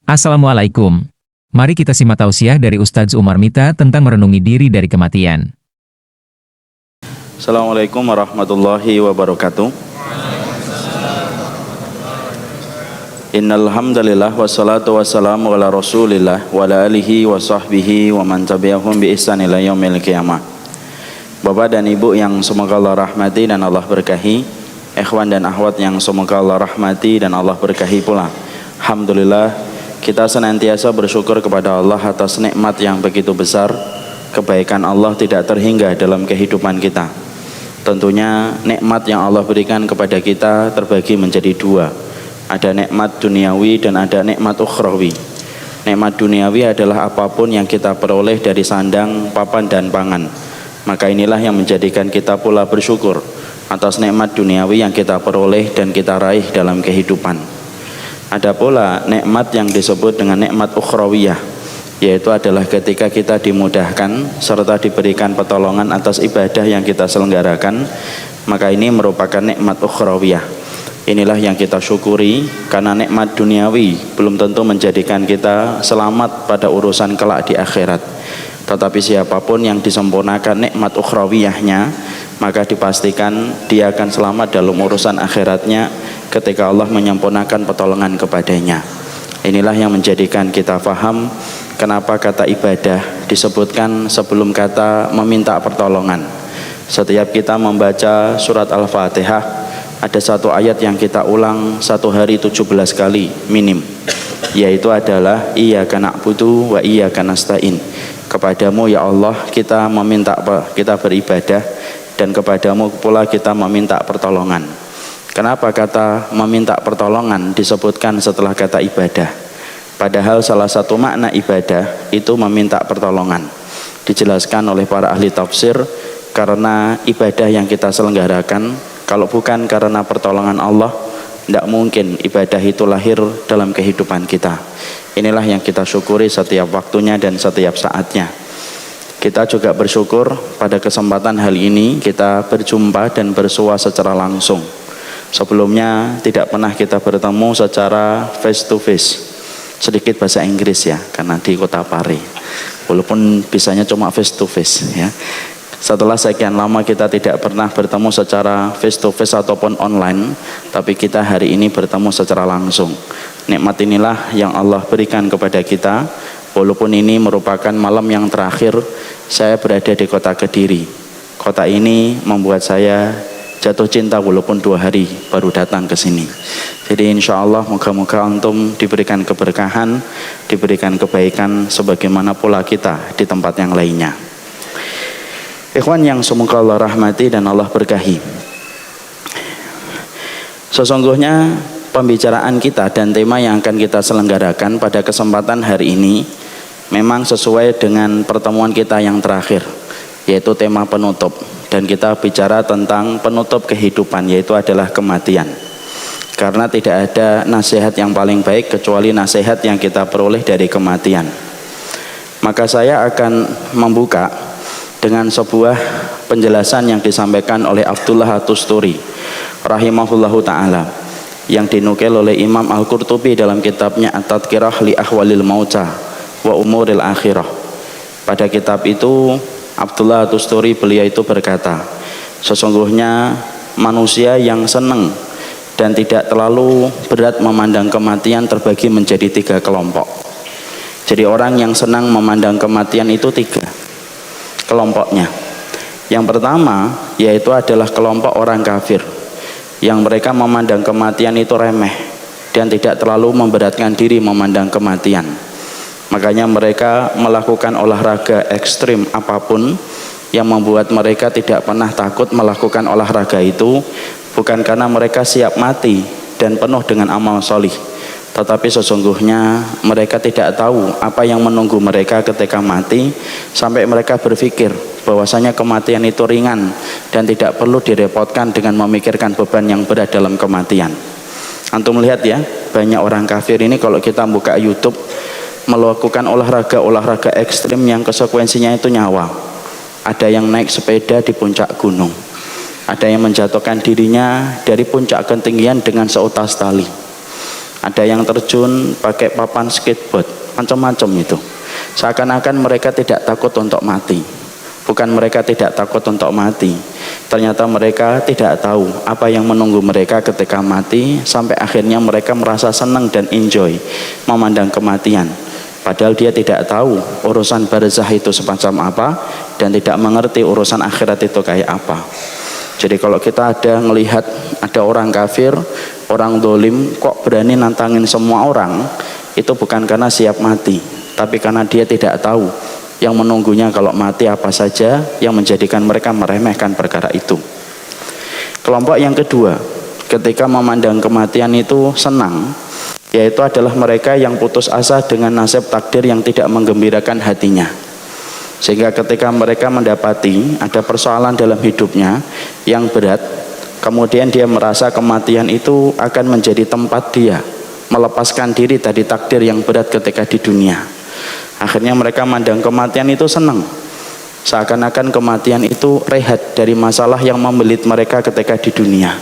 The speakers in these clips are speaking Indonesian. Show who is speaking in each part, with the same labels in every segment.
Speaker 1: Assalamualaikum. Mari kita simak tausiah dari Ustadz Umar Mita tentang merenungi diri dari kematian.
Speaker 2: Assalamualaikum warahmatullahi wabarakatuh. Innal hamdalillah wassalatu wassalamu ala Rasulillah wa ala alihi wa sahbihi wa man tabi'ahum bi ihsan ila yaumil qiyamah. Bapak dan Ibu yang semoga Allah rahmati dan Allah berkahi, ikhwan dan akhwat yang semoga Allah rahmati dan Allah berkahi pula. Alhamdulillah, kita senantiasa bersyukur kepada Allah atas nikmat yang begitu besar. Kebaikan Allah tidak terhingga dalam kehidupan kita. Tentunya nikmat yang Allah berikan kepada kita terbagi menjadi dua. Ada nikmat duniawi dan ada nikmat ukhrawi. Nikmat duniawi adalah apapun yang kita peroleh dari sandang, papan dan pangan. Maka inilah yang menjadikan kita pula bersyukur atas nikmat duniawi yang kita peroleh dan kita raih dalam kehidupan. Ada pula nikmat yang disebut dengan nikmat ukhrawiyah, yaitu adalah ketika kita dimudahkan serta diberikan pertolongan atas ibadah yang kita selenggarakan, maka ini merupakan nikmat ukhrawiyah. Inilah yang kita syukuri, karena nikmat duniawi belum tentu menjadikan kita selamat pada urusan kelak di akhirat. Tetapi siapapun yang disempurnakan nikmat ukhrawiyahnya, maka dipastikan dia akan selamat dalam urusan akhiratnya ketika Allah menyempurnakan pertolongan kepadanya. Inilah yang menjadikan kita faham kenapa kata ibadah disebutkan sebelum kata meminta pertolongan. Setiap kita membaca surat Al-Fatihah, ada satu ayat yang kita ulang satu hari 17 kali minim, yaitu adalah iyyaka na'budu wa iyyaka nasta'in. Kepadamu ya Allah kita beribadah, dan kepadamu pula kita meminta pertolongan. Kenapa kata meminta pertolongan disebutkan setelah kata ibadah? Padahal salah satu makna ibadah itu meminta pertolongan. Dijelaskan oleh para ahli tafsir, karena ibadah yang kita selenggarakan, kalau bukan karena pertolongan Allah, tidak mungkin ibadah itu lahir dalam kehidupan kita. Inilah yang kita syukuri setiap waktunya dan setiap saatnya. Kita juga bersyukur pada kesempatan hari ini kita berjumpa dan bersua secara langsung. Sebelumnya tidak pernah kita bertemu secara face to face. Sedikit bahasa Inggris ya, karena di Kota Pare. Walaupun bisanya cuma face to face ya. Setelah sekian lama kita tidak pernah bertemu secara face to face ataupun online, tapi kita hari ini bertemu secara langsung. Nikmat inilah yang Allah berikan kepada kita. Walaupun ini merupakan malam yang terakhir saya berada di kota Kediri. Kota ini membuat saya jatuh cinta walaupun 2 hari baru datang ke sini. Jadi insya Allah moga-moga antum diberikan keberkahan, diberikan kebaikan sebagaimana pula kita di tempat yang lainnya. Ikhwan yang semoga Allah rahmati dan Allah berkahi. Sesungguhnya pembicaraan kita dan tema yang akan kita selenggarakan pada kesempatan hari ini memang sesuai dengan pertemuan kita yang terakhir, yaitu tema penutup. Dan kita bicara tentang penutup kehidupan, yaitu adalah kematian. Karena tidak ada nasihat yang paling baik kecuali nasihat yang kita peroleh dari kematian. Maka saya akan membuka dengan sebuah penjelasan yang disampaikan oleh Abdullah At-Tusturi rahimahullahu ta'ala, yang dinukil oleh Imam Al-Qurtubi dalam kitabnya At-Tadhkirah li Ahwalil Mauta wa Umuril Akhirah. Pada kitab itu Abdullah At-Tusturi beliau itu berkata, sesungguhnya manusia yang senang dan tidak terlalu berat memandang kematian terbagi menjadi 3 kelompok. Jadi orang yang senang memandang kematian itu 3 kelompoknya. Yang pertama yaitu adalah kelompok orang kafir, yang mereka memandang kematian itu remeh dan tidak terlalu memberatkan diri memandang kematian. Makanya mereka melakukan olahraga ekstrim apapun yang membuat mereka tidak pernah takut melakukan olahraga itu, bukan karena mereka siap mati dan penuh dengan amal solih, tetapi sesungguhnya mereka tidak tahu apa yang menunggu mereka ketika mati, sampai mereka berpikir bahwasanya kematian itu ringan dan tidak perlu direpotkan dengan memikirkan beban yang berat dalam kematian. Antum melihat ya, banyak orang kafir ini kalau kita buka YouTube melakukan olahraga ekstrim yang konsekuensinya itu nyawa. Ada yang naik sepeda di puncak gunung, ada yang menjatuhkan dirinya dari puncak ketinggian dengan seutas tali, ada yang terjun pakai papan skateboard, macam-macam itu. Seakan-akan mereka tidak takut untuk mati. Bukan mereka tidak takut untuk mati, ternyata mereka tidak tahu apa yang menunggu mereka ketika mati, sampai akhirnya mereka merasa senang dan enjoy memandang kematian. Padahal dia tidak tahu urusan barzah itu semacam apa, dan tidak mengerti urusan akhirat itu kayak apa. Jadi kalau kita ada melihat ada orang kafir, orang dolim kok berani nantangin semua orang, itu bukan karena siap mati, tapi karena dia tidak tahu yang menunggunya kalau mati apa saja, yang menjadikan mereka meremehkan perkara itu. Kelompok yang kedua, ketika memandang kematian itu senang, yaitu adalah mereka yang putus asa dengan nasib takdir yang tidak menggembirakan hatinya. Sehingga ketika mereka mendapati ada persoalan dalam hidupnya yang berat, kemudian dia merasa kematian itu akan menjadi tempat dia melepaskan diri dari takdir yang berat ketika di dunia. Akhirnya mereka mandang kematian itu senang, seakan-akan kematian itu rehat dari masalah yang membelit mereka ketika di dunia.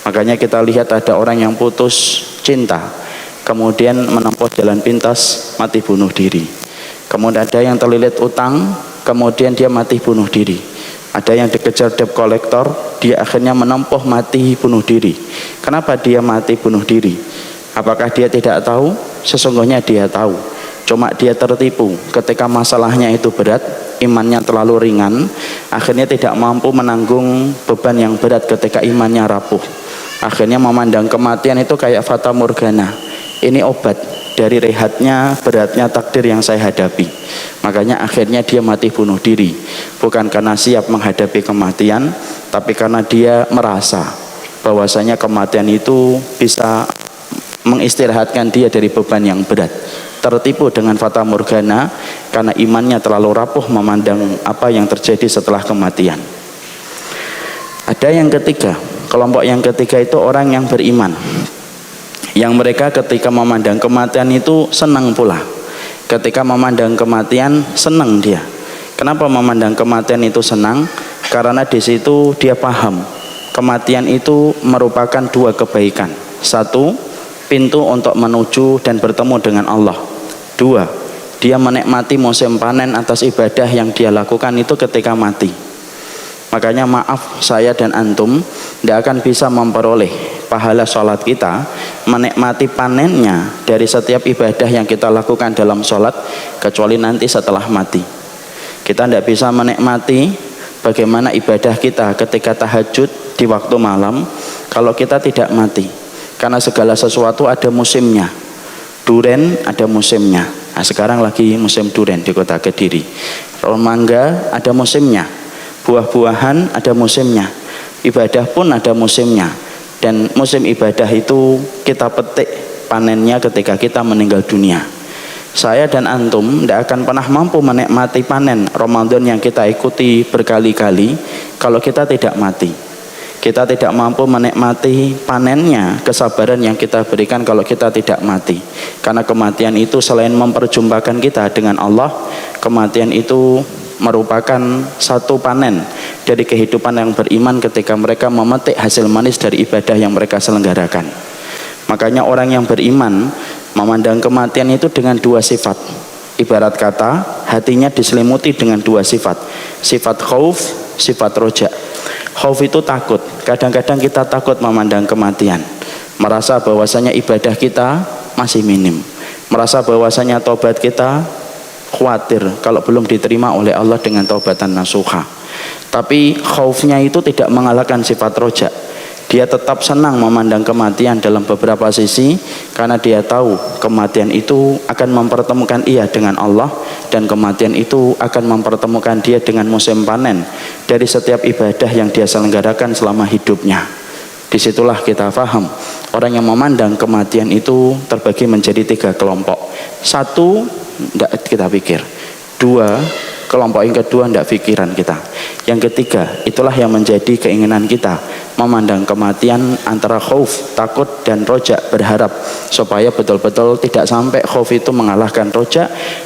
Speaker 2: Makanya kita lihat ada orang yang putus cinta, kemudian menempuh jalan pintas, mati bunuh diri. Kemudian ada yang terlilit utang, kemudian dia mati bunuh diri. Ada yang dikejar debt collector, dia akhirnya menempuh mati bunuh diri. Kenapa dia mati bunuh diri? Apakah dia tidak tahu? Sesungguhnya dia tahu. Cuma dia tertipu ketika masalahnya itu berat, imannya terlalu ringan, akhirnya tidak mampu menanggung beban yang berat ketika imannya rapuh. Akhirnya memandang kematian itu kayak fata morgana. Ini obat dari rehatnya beratnya takdir yang saya hadapi. Makanya akhirnya dia mati bunuh diri, bukan karena siap menghadapi kematian, tapi karena dia merasa bahwasanya kematian itu bisa mengistirahatkan dia dari beban yang berat. Tertipu dengan fata morgana karena imannya terlalu rapuh memandang apa yang terjadi setelah kematian. Ada yang ketiga, kelompok yang ketiga itu orang yang beriman, yang mereka ketika memandang kematian itu senang pula. Ketika memandang kematian senang dia. Kenapa memandang kematian itu senang? Karena di situ dia paham kematian itu merupakan dua kebaikan. Satu, pintu untuk menuju dan bertemu dengan Allah. Dua, dia menikmati musim panen atas ibadah yang dia lakukan itu ketika mati. Makanya maaf, saya dan antum tidak akan bisa memperoleh pahala sholat kita, menikmati panennya dari setiap ibadah yang kita lakukan dalam sholat, kecuali nanti setelah mati. Kita tidak bisa menikmati bagaimana ibadah kita ketika tahajud di waktu malam kalau kita tidak mati. Karena segala sesuatu ada musimnya. Duren ada musimnya. Nah, sekarang lagi musim duren di kota Kediri. Mangga ada musimnya. Buah-buahan ada musimnya. Ibadah pun ada musimnya. Dan musim ibadah itu kita petik panennya ketika kita meninggal dunia. Saya dan antum tidak akan pernah mampu menikmati panen Ramadan yang kita ikuti berkali-kali kalau kita tidak mati. Kita tidak mampu menikmati panennya kesabaran yang kita berikan kalau kita tidak mati. Karena kematian itu selain memperjumpakan kita dengan Allah, kematian itu merupakan satu panen dari kehidupan yang beriman ketika mereka memetik hasil manis dari ibadah yang mereka selenggarakan. Makanya orang yang beriman memandang kematian itu dengan dua sifat. Ibarat kata hatinya diselimuti dengan dua sifat. Sifat khauf, sifat roja. Khauf itu takut. Kadang-kadang kita takut memandang kematian, merasa bahwasanya ibadah kita masih minim, merasa bahwasanya taubat kita khawatir kalau belum diterima oleh Allah dengan taubatan nasuha. Tapi khaufnya itu tidak mengalahkan sifat roja. Dia tetap senang memandang kematian dalam beberapa sisi, karena dia tahu kematian itu akan mempertemukan ia dengan Allah, dan kematian itu akan mempertemukan dia dengan musim panen dari setiap ibadah yang dia selenggarakan selama hidupnya. Disitulah kita paham orang yang memandang kematian itu terbagi menjadi tiga kelompok. Satu, tidak kita pikir. Dua, kelompok yang kedua tidak pikiran kita. Yang ketiga, itulah yang menjadi keinginan kita, memandang kematian antara khauf, takut, dan roja, berharap supaya betul-betul tidak sampai khauf itu mengalahkan roja,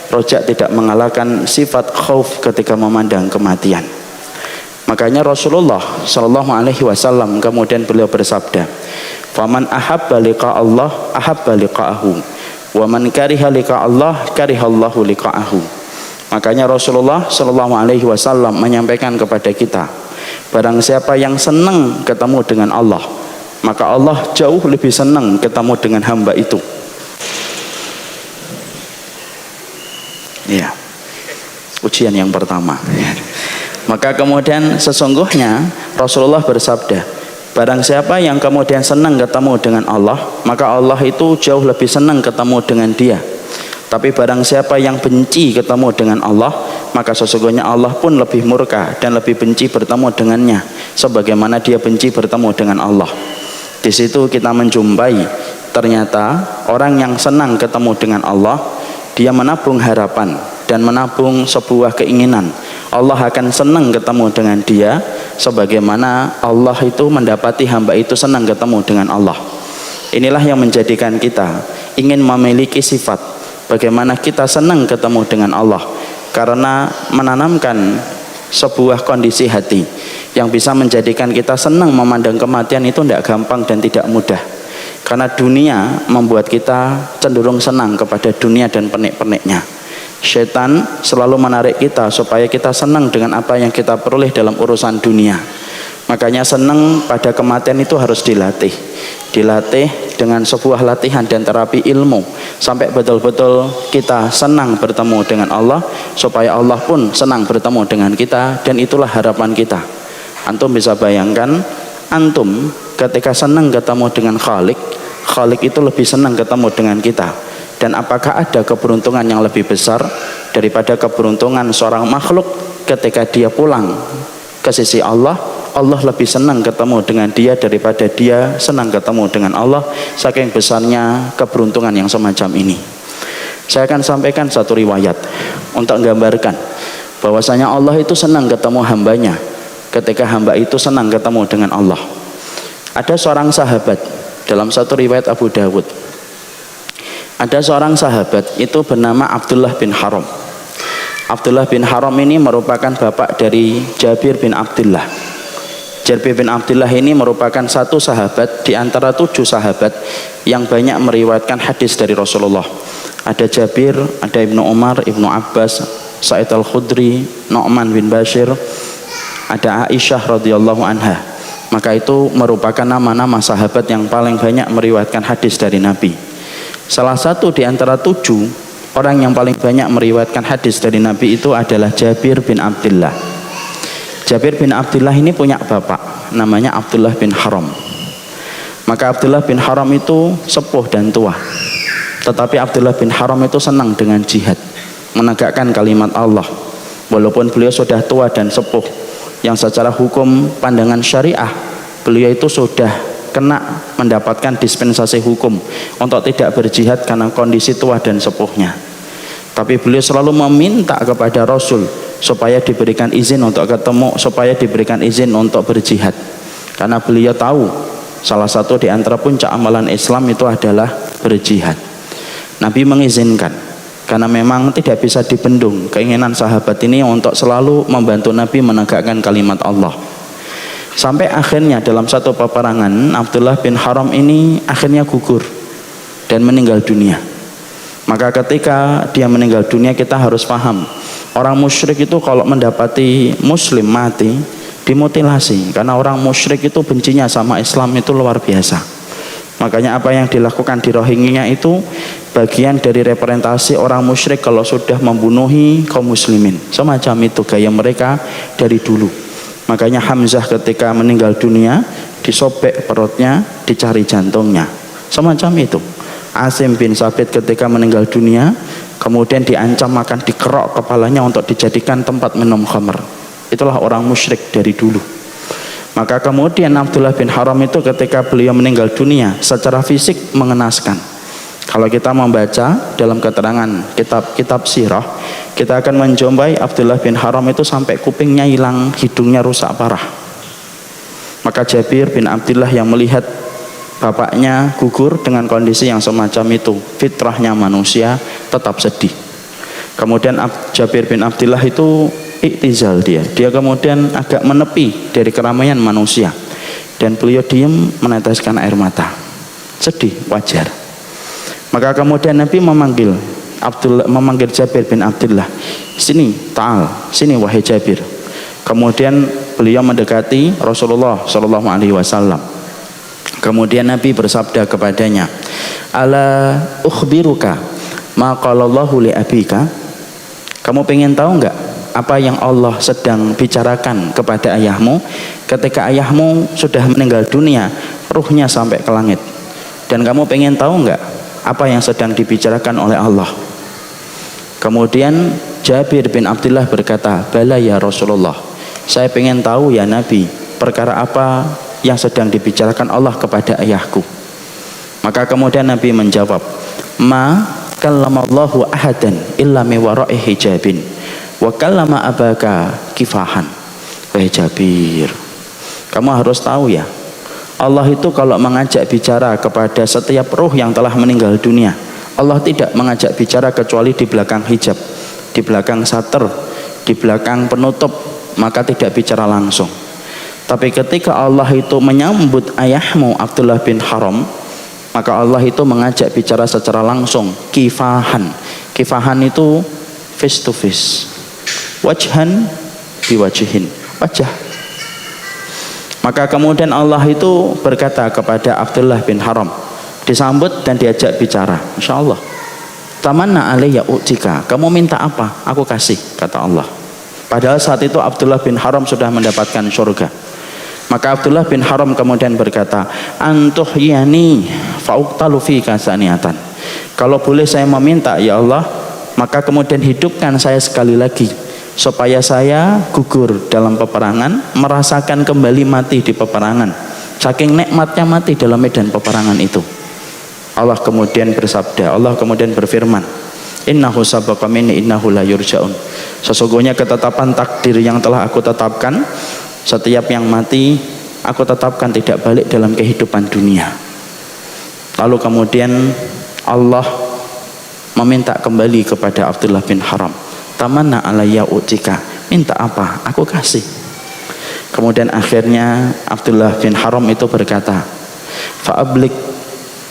Speaker 2: roja tidak mengalahkan sifat khauf ketika memandang kematian. Makanya Rasulullah SAW kemudian beliau bersabda, Faman ahabba liqa Allah ahabba liqa'ahu wa man kariha liqa Allah karihallahu liqa'ahu. Makanya Rasulullah Shallallahu Alaihi Wasallam menyampaikan kepada kita, barang siapa yang senang ketemu dengan Allah, maka Allah jauh lebih senang ketemu dengan hamba itu. Ya, ujian yang pertama. Maka kemudian sesungguhnya Rasulullah bersabda, barang siapa yang kemudian senang ketemu dengan Allah, maka Allah itu jauh lebih senang ketemu dengan dia. Tapi barang siapa yang benci ketemu dengan Allah, maka sesungguhnya Allah pun lebih murka dan lebih benci bertemu dengannya, sebagaimana dia benci bertemu dengan Allah. Di situ kita menjumpai ternyata orang yang senang ketemu dengan Allah, dia menabung harapan dan menabung sebuah keinginan. Allah akan senang ketemu dengan dia, sebagaimana Allah itu mendapati hamba itu senang ketemu dengan Allah. Inilah yang menjadikan kita ingin memiliki sifat bagaimana kita senang ketemu dengan Allah, karena menanamkan sebuah kondisi hati yang bisa menjadikan kita senang memandang kematian itu tidak gampang dan tidak mudah. Karena dunia membuat kita cenderung senang kepada dunia dan pernik-perniknya. Setan selalu menarik kita supaya kita senang dengan apa yang kita peroleh dalam urusan dunia. Makanya senang pada kematian itu harus dilatih dengan sebuah latihan dan terapi ilmu, sampai betul-betul kita senang bertemu dengan Allah, supaya Allah pun senang bertemu dengan kita. Dan itulah harapan kita. Antum bisa bayangkan, antum ketika senang ketemu dengan Khalik itu lebih senang ketemu dengan kita. Dan apakah ada keberuntungan yang lebih besar daripada keberuntungan seorang makhluk ketika dia pulang ke sisi Allah? Allah lebih senang ketemu dengan dia daripada dia senang ketemu dengan Allah. Saking besarnya keberuntungan yang semacam ini. Saya akan sampaikan satu riwayat untuk menggambarkan bahwasanya Allah itu senang ketemu hambanya ketika hamba itu senang ketemu dengan Allah. Ada seorang sahabat dalam satu riwayat Abu Dawud, ada seorang sahabat itu bernama Abdullah bin Haram. Abdullah bin Haram ini merupakan bapak dari Jabir bin Abdullah. Jabir bin Abdullah ini merupakan satu sahabat di antara 7 sahabat yang banyak meriwayatkan hadis dari Rasulullah. Ada Jabir, ada Ibnu Umar, Ibnu Abbas, Sa'id al-Khudri, Nu'man bin Bashir, ada Aisyah radhiyallahu anha. Maka itu merupakan nama-nama sahabat yang paling banyak meriwayatkan hadis dari Nabi. Salah satu di antara 7 orang yang paling banyak meriwayatkan hadis dari Nabi itu adalah Jabir bin Abdullah. Jabir bin Abdullah ini punya bapak namanya Abdullah bin Haram. Maka Abdullah bin Haram itu sepuh dan tua. Tetapi Abdullah bin Haram itu senang dengan jihad, menegakkan kalimat Allah. Walaupun beliau sudah tua dan sepuh, yang secara hukum pandangan syariah beliau itu sudah kena mendapatkan dispensasi hukum untuk tidak berjihad karena kondisi tua dan sepuhnya. Tapi beliau selalu meminta kepada Rasul supaya diberikan izin untuk ketemu, supaya diberikan izin untuk berjihad. Karena beliau tahu salah satu di antara puncak amalan Islam itu adalah berjihad. Nabi mengizinkan karena memang tidak bisa dibendung keinginan sahabat ini untuk selalu membantu Nabi menegakkan kalimat Allah. Sampai akhirnya dalam satu peperangan Abdullah bin Haram ini akhirnya gugur dan meninggal dunia. Maka ketika dia meninggal dunia, kita harus paham, orang musyrik itu kalau mendapati muslim mati dimutilasi, karena orang musyrik itu bencinya sama Islam itu luar biasa. Makanya apa yang dilakukan di Rohingya itu bagian dari representasi orang musyrik kalau sudah membunuhi kaum muslimin. Semacam itu gaya mereka dari dulu. Makanya Hamzah ketika meninggal dunia disobek perutnya, dicari jantungnya, semacam itu. Asim bin Sabit ketika meninggal dunia kemudian diancam akan dikerok kepalanya untuk dijadikan tempat minum khamr. Itulah orang musyrik dari dulu. Maka kemudian Abdullah bin Haram itu ketika beliau meninggal dunia secara fisik mengenaskan. Kalau kita membaca dalam keterangan kitab sirah, kita akan menjumpai Abdullah bin Haram itu sampai kupingnya hilang, hidungnya rusak parah. Maka Jabir bin Abdullah yang melihat bapaknya gugur dengan kondisi yang semacam itu, fitrahnya manusia tetap sedih. Kemudian Jabir bin Abdullah itu iktizal, dia kemudian agak menepi dari keramaian manusia, dan beliau diam meneteskan air mata. sedih, wajar. Maka kemudian Nabi memanggil Jabir bin Abdullah, sini, ta'al, sini wahai Jabir. Kemudian beliau mendekati Rasulullah Shallallahu Alaihi Wasallam. Kemudian Nabi bersabda kepadanya, ala ukhbiruka ma qalallahu li abika. Kamu pengen tahu nggak apa yang Allah sedang bicarakan kepada ayahmu ketika ayahmu sudah meninggal dunia, ruhnya sampai ke langit. Dan kamu pengen tahu nggak apa yang sedang dibicarakan oleh Allah? Kemudian Jabir bin Abdullah berkata, bala ya Rasulullah, saya pengen tahu ya Nabi, perkara apa yang sedang dibicarakan Allah kepada ayahku. Maka kemudian Nabi menjawab, ma kallamallahu ahadan illa mi wara'i hijabin wa kallama abaka kifahan. Wahai Jabir, kamu harus tahu ya, Allah itu kalau mengajak bicara kepada setiap ruh yang telah meninggal dunia, Allah tidak mengajak bicara kecuali di belakang hijab, di belakang sater, di belakang penutup, maka tidak bicara langsung. Tapi ketika Allah itu menyambut ayahmu Abdullah bin Haram, maka Allah itu mengajak bicara secara langsung, kifahan. Kifahan itu face to face, wajhan biwajihin, wajah. Maka kemudian Allah itu berkata kepada Abdullah bin Haram, disambut dan diajak bicara, Masya Allah, tamanna alayya u'tika, kamu minta apa? Aku kasih, kata Allah. Padahal saat itu Abdullah bin Haram sudah mendapatkan surga. Maka Abdullah bin Haram kemudian berkata, antuhyani fa'uqtalu fika saniatan. Kalau boleh saya meminta ya Allah, maka kemudian hidupkan saya sekali lagi supaya saya gugur dalam peperangan, merasakan kembali mati di peperangan. Saking nikmatnya mati dalam medan peperangan itu. Allah kemudian bersabda, Allah kemudian berfirman, innahu sabaqa minni innahu la yurja'un. Sesungguhnya ketetapan takdir yang telah aku tetapkan, setiap yang mati aku tetapkan tidak balik dalam kehidupan dunia. Lalu kemudian Allah meminta kembali kepada Abdullah bin Haram, tamanna alayya u'tika, minta apa? Aku kasih. Kemudian akhirnya Abdullah bin Haram itu berkata, fa'ablik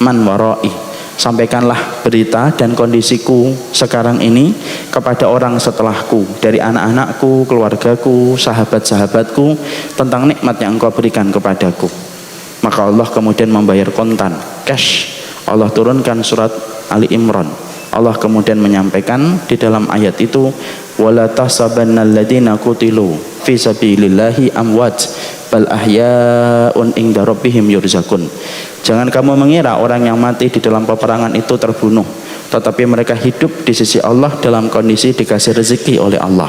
Speaker 2: man wara'i, sampaikanlah berita dan kondisiku sekarang ini kepada orang setelahku, dari anak-anakku, keluargaku, sahabat-sahabatku, tentang nikmat yang engkau berikan kepadaku. Maka Allah kemudian membayar kontan, cash. Allah turunkan surat Ali Imran. Allah kemudian menyampaikan di dalam ayat itu, wala tahsabannal ladzina qutilu fi sabilillahi amwat bal ahya'un inda rabbihim yurzaqun. Jangan kamu mengira orang yang mati di dalam peperangan itu terbunuh, tetapi mereka hidup di sisi Allah dalam kondisi dikasih rezeki oleh Allah.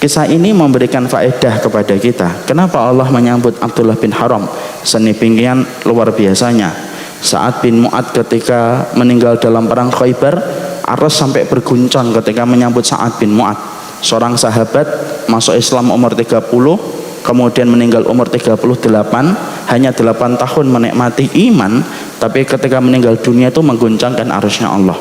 Speaker 2: Kisah ini memberikan faedah kepada kita. Kenapa Allah menyambut Abdullah bin Haram? Seni pinggian luar biasanya. Sa'ad bin Mu'ad ketika meninggal dalam perang Khaybar, Aras sampai berguncang ketika menyambut Sa'ad bin Mu'ad. Seorang sahabat masuk Islam umur 30, kemudian meninggal umur 38, hanya 8 tahun menikmati iman, tapi ketika meninggal dunia itu mengguncangkan arusnya Allah.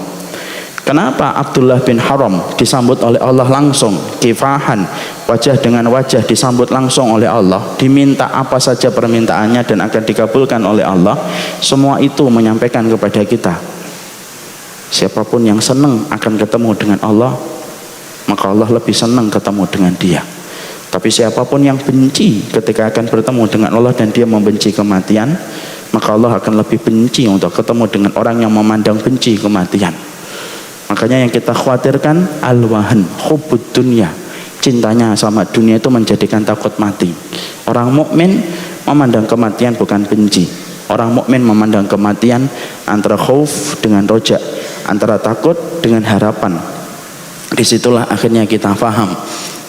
Speaker 2: Kenapa Abdullah bin Haram disambut oleh Allah langsung, kifahan, wajah dengan wajah disambut langsung oleh Allah, diminta apa saja permintaannya dan akan dikabulkan oleh Allah. Semua itu menyampaikan kepada kita, siapapun yang senang akan ketemu dengan Allah, maka Allah lebih senang ketemu dengan dia. Tapi siapapun yang benci ketika akan bertemu dengan Allah dan dia membenci kematian, maka Allah akan lebih benci untuk ketemu dengan orang yang memandang benci kematian. Makanya yang kita khawatirkan al-wahan, hubbud dunya, cintanya sama dunia itu menjadikan takut mati. Orang mukmin memandang kematian bukan benci. Orang mukmin memandang kematian antara khauf dengan roja, antara takut dengan harapan. Disitulah akhirnya kita paham,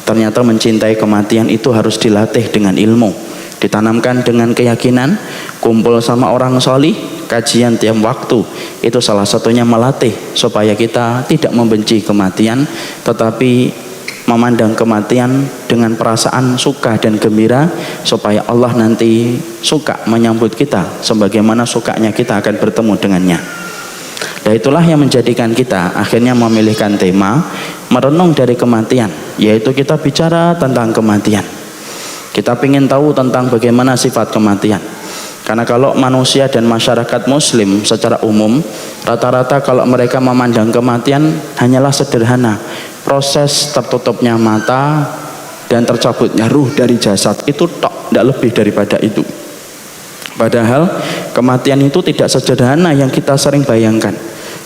Speaker 2: ternyata mencintai kematian itu harus dilatih dengan ilmu, ditanamkan dengan keyakinan, kumpul sama orang solih, kajian tiap waktu. Itu salah satunya melatih supaya kita tidak membenci kematian, tetapi memandang kematian dengan perasaan suka dan gembira, supaya Allah nanti suka menyambut kita sebagaimana sukanya kita akan bertemu dengannya. Dan itulah yang menjadikan kita akhirnya memilihkan tema merenung dari kematian, yaitu kita bicara tentang kematian. Kita ingin tahu tentang bagaimana sifat kematian. Karena kalau manusia dan masyarakat muslim secara umum, rata-rata kalau mereka memandang kematian hanyalah sederhana, proses tertutupnya mata dan tercabutnya ruh dari jasad, itu tok, tidak lebih daripada itu. Padahal kematian itu tidak sederhana yang kita sering bayangkan.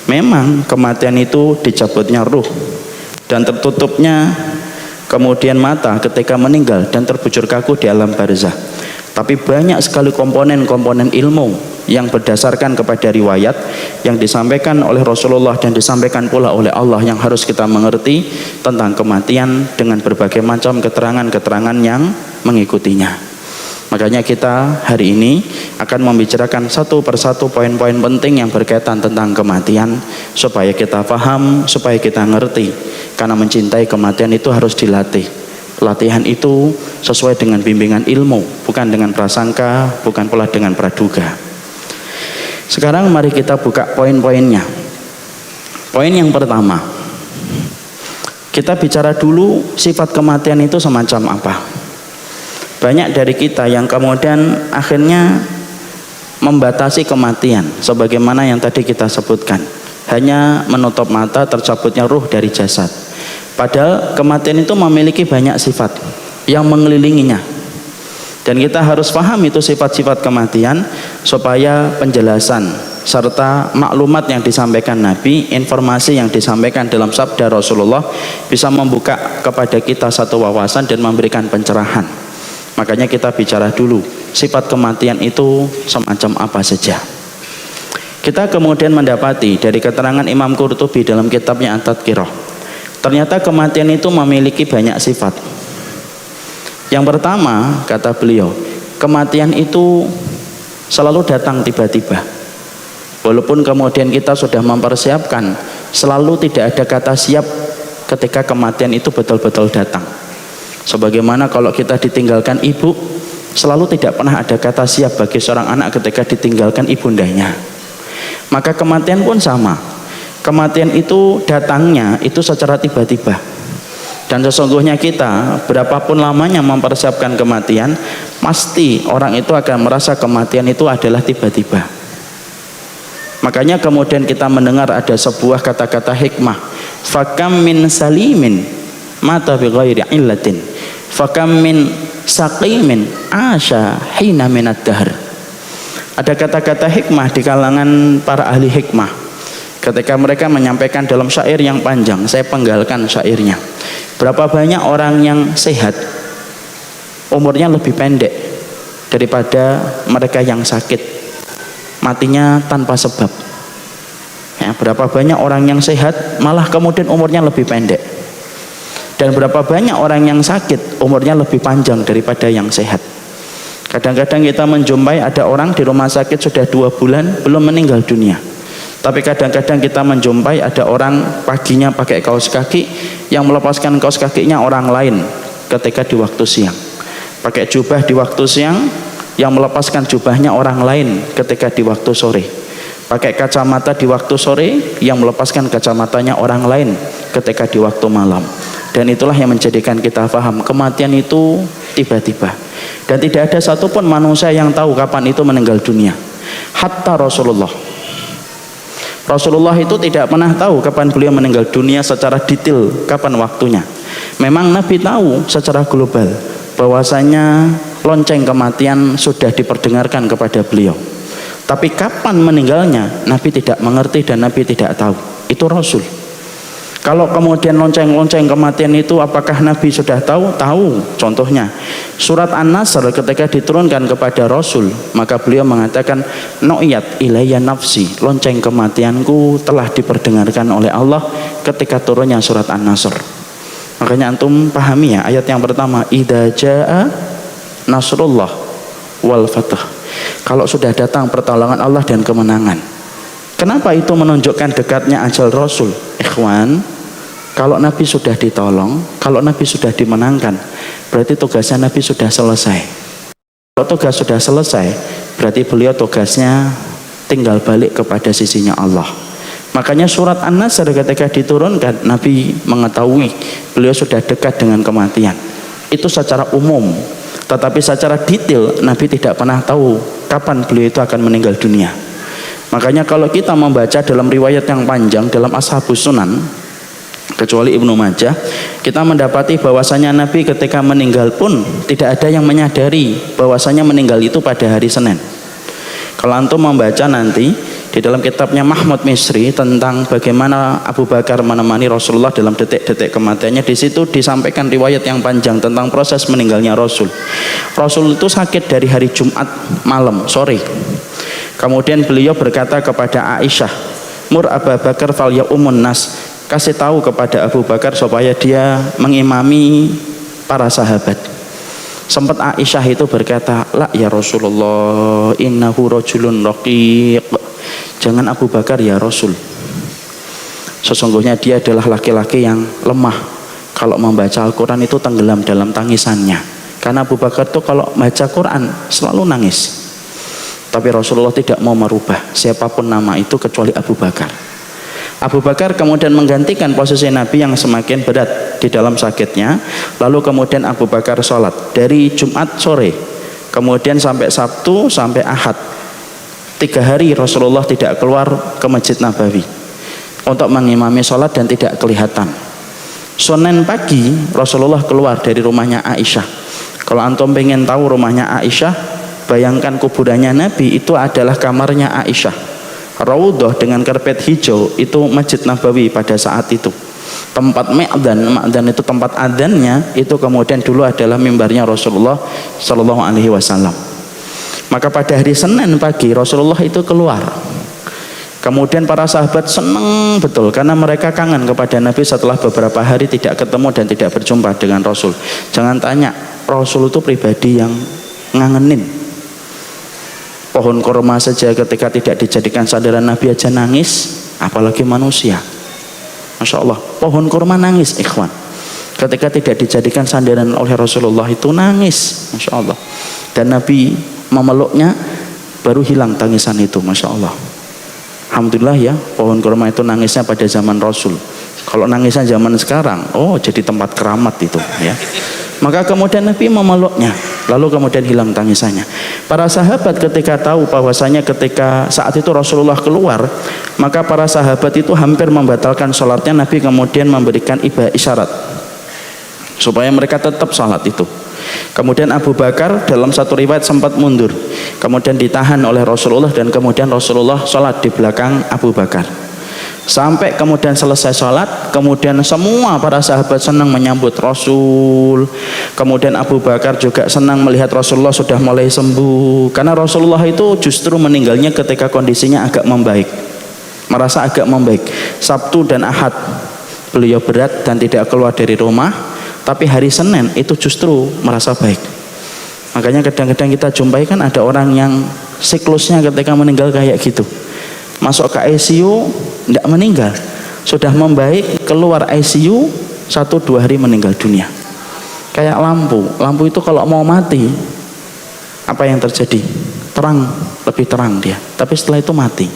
Speaker 2: Memang kematian itu dicabutnya ruh dan tertutupnya kemudian mata ketika meninggal dan terbujur kaku di alam barzah. Tapi banyak sekali komponen-komponen ilmu yang berdasarkan kepada riwayat yang disampaikan oleh Rasulullah dan disampaikan pula oleh Allah yang harus kita mengerti tentang kematian dengan berbagai macam keterangan-keterangan yang mengikutinya. Makanya kita hari ini akan membicarakan satu persatu poin-poin penting yang berkaitan tentang kematian supaya kita paham, supaya kita ngerti. Karena mencintai kematian itu harus dilatih. Latihan itu sesuai dengan bimbingan ilmu, bukan dengan prasangka, bukan pula dengan praduga. Sekarang mari kita buka poin-poinnya. Poin yang pertama, kita bicara dulu sifat kematian itu semacam apa. Banyak dari kita yang kemudian akhirnya membatasi kematian sebagaimana yang tadi kita sebutkan, hanya menutup mata, tercabutnya ruh dari jasad. Padahal kematian itu memiliki banyak sifat yang mengelilinginya. Dan kita harus paham itu sifat-sifat kematian supaya penjelasan serta maklumat yang disampaikan Nabi, informasi yang disampaikan dalam sabda Rasulullah bisa membuka kepada kita satu wawasan dan memberikan pencerahan. Makanya kita bicara dulu sifat kematian itu semacam apa saja. Kita kemudian mendapati dari keterangan Imam Qurtubi dalam kitabnya At-Tadhkirah, ternyata kematian itu memiliki banyak sifat. Yang pertama, kata beliau, kematian itu selalu datang tiba-tiba. Walaupun kemudian kita sudah mempersiapkan, selalu tidak ada kata siap ketika kematian itu betul-betul datang. Sebagaimana kalau kita ditinggalkan ibu, selalu tidak pernah ada kata siap bagi seorang anak ketika ditinggalkan ibundanya. Maka kematian pun sama. Kematian itu datangnya itu secara tiba-tiba. Dan sesungguhnya kita berapapun lamanya mempersiapkan kematian, pasti orang itu akan merasa kematian itu adalah tiba-tiba. Makanya kemudian kita mendengar ada sebuah kata-kata hikmah, fakam min salimin mata bi ghairi illatin, fakam min saqimin asya hina minad dahr. Ada kata-kata hikmah di kalangan para ahli hikmah ketika mereka menyampaikan dalam syair yang panjang. Saya penggalkan syairnya. Berapa banyak orang yang sehat umurnya lebih pendek daripada mereka yang sakit, matinya tanpa sebab. Ya, berapa banyak orang yang sehat malah kemudian umurnya lebih pendek, dan berapa banyak orang yang sakit umurnya lebih panjang daripada yang sehat. Kadang-kadang kita menjumpai ada orang di rumah sakit sudah 2 bulan belum meninggal dunia. Tapi kadang-kadang kita menjumpai ada orang paginya pakai kaos kaki, yang melepaskan kaos kakinya orang lain ketika di waktu siang. Pakai jubah di waktu siang, yang melepaskan jubahnya orang lain ketika di waktu sore. Pakai kacamata di waktu sore, yang melepaskan kacamatanya orang lain ketika di waktu malam. Dan itulah yang menjadikan kita paham kematian itu tiba-tiba. Dan tidak ada satupun manusia yang tahu kapan itu meninggal dunia. Hatta Rasulullah itu tidak pernah tahu kapan beliau meninggal dunia secara detail, kapan waktunya. Memang Nabi tahu secara global bahwasanya lonceng kematian sudah diperdengarkan kepada beliau. Tapi kapan meninggalnya Nabi tidak mengerti dan Nabi tidak tahu. Itu Rasul. Kalau kemudian lonceng-lonceng kematian itu apakah Nabi sudah tahu? Tahu. Contohnya surat An-Nasr ketika diturunkan kepada Rasul, maka beliau mengatakan, "Nu'iyat ilayya nafsi." Lonceng kematianku telah diperdengarkan oleh Allah ketika turunnya surat An-Nasr. Makanya antum pahami ya ayat yang pertama, "Idza jaa nasrullah wal fath." Kalau sudah datang pertolongan Allah dan kemenangan. Kenapa itu menunjukkan dekatnya ajal Rasul? Ikhwan, kalau Nabi sudah ditolong, kalau Nabi sudah dimenangkan, berarti tugasnya Nabi sudah selesai. Kalau tugas sudah selesai, berarti beliau tugasnya tinggal balik kepada sisinya Allah. Makanya surat An-Nasr ketika diturunkan, Nabi mengetahui beliau sudah dekat dengan kematian. Itu secara umum. Tetapi secara detail Nabi tidak pernah tahu kapan beliau itu akan meninggal dunia. Makanya kalau kita membaca dalam riwayat yang panjang dalam Ashabus Sunan, kecuali Ibnu Majah, kita mendapati bahwasanya Nabi ketika meninggal pun tidak ada yang menyadari bahwasanya meninggal itu pada hari Senin. Kalau antum membaca nanti di dalam kitabnya Mahmud Misri tentang bagaimana Abu Bakar menemani Rasulullah dalam detik-detik kematiannya, di situ disampaikan riwayat yang panjang tentang proses meninggalnya Rasul. Rasul itu sakit dari hari Jumat malam sore. Kemudian beliau berkata kepada Aisyah, "Mur Abu Bakar fal yaumun nas." Kasih tahu kepada Abu Bakar supaya dia mengimami para sahabat. Sempat Aisyah itu berkata, "La ya Rasulullah, innahu rajulun raqiq." Jangan Abu Bakar ya Rasul. Sesungguhnya dia adalah laki-laki yang lemah. Kalau membaca Al-Quran itu tenggelam dalam tangisannya. Karena Abu Bakar itu kalau baca Quran selalu nangis. Tapi Rasulullah tidak mau merubah siapapun nama itu kecuali Abu Bakar. Abu Bakar kemudian menggantikan posisi Nabi yang semakin berat di dalam sakitnya. Lalu kemudian Abu Bakar sholat dari Jumat sore, kemudian sampai Sabtu sampai Ahad. 3 hari Rasulullah tidak keluar ke Masjid Nabawi untuk mengimami sholat dan tidak kelihatan. Senin pagi Rasulullah keluar dari rumahnya Aisyah. Kalau antum pengen tahu rumahnya Aisyah, bayangkan kuburannya Nabi itu adalah kamarnya Aisyah. Raudhah dengan karpet hijau itu Masjid Nabawi pada saat itu. Tempat Ma'dan itu tempat adzannya, itu kemudian dulu adalah mimbarnya Rasulullah Shallallahu Alaihi Wasallam. Maka pada hari Senin pagi Rasulullah itu keluar. Kemudian para sahabat senang betul karena mereka kangen kepada Nabi setelah beberapa hari tidak ketemu dan tidak berjumpa dengan Rasul. Jangan tanya, Rasul itu pribadi yang ngangenin. Pohon kurma saja ketika tidak dijadikan sandaran Nabi aja nangis, apalagi manusia. Masya Allah, pohon kurma nangis ikhwan. Ketika tidak dijadikan sandaran oleh Rasulullah itu nangis, Masya Allah. Dan Nabi memeluknya, baru hilang tangisan itu, Masya Allah. Alhamdulillah ya, pohon kurma itu nangisnya pada zaman Rasul. Kalau nangisnya zaman sekarang, oh jadi tempat keramat itu ya. Maka kemudian Nabi memeluknya, lalu kemudian hilang tangisannya. Para sahabat ketika tahu bahwasanya ketika saat itu Rasulullah keluar, maka para sahabat itu hampir membatalkan sholatnya. Nabi kemudian memberikan isyarat supaya mereka tetap sholat itu. Kemudian Abu Bakar dalam satu riwayat sempat mundur, kemudian ditahan oleh Rasulullah dan kemudian Rasulullah sholat di belakang Abu Bakar. Sampai kemudian selesai sholat, kemudian semua para sahabat senang menyambut Rasul. Kemudian Abu Bakar juga senang melihat Rasulullah sudah mulai sembuh. Karena Rasulullah itu justru meninggalnya ketika kondisinya agak membaik, merasa agak membaik. Sabtu dan Ahad beliau berat dan tidak keluar dari rumah, tapi hari Senin itu justru merasa baik. Makanya kadang-kadang kita jumpai kan ada orang yang siklusnya ketika meninggal kayak gitu. Masuk ke ICU tidak meninggal, sudah membaik keluar ICU 1-2 hari meninggal dunia. Kayak lampu itu kalau mau mati apa yang terjadi? Terang, lebih terang dia, tapi setelah itu mati.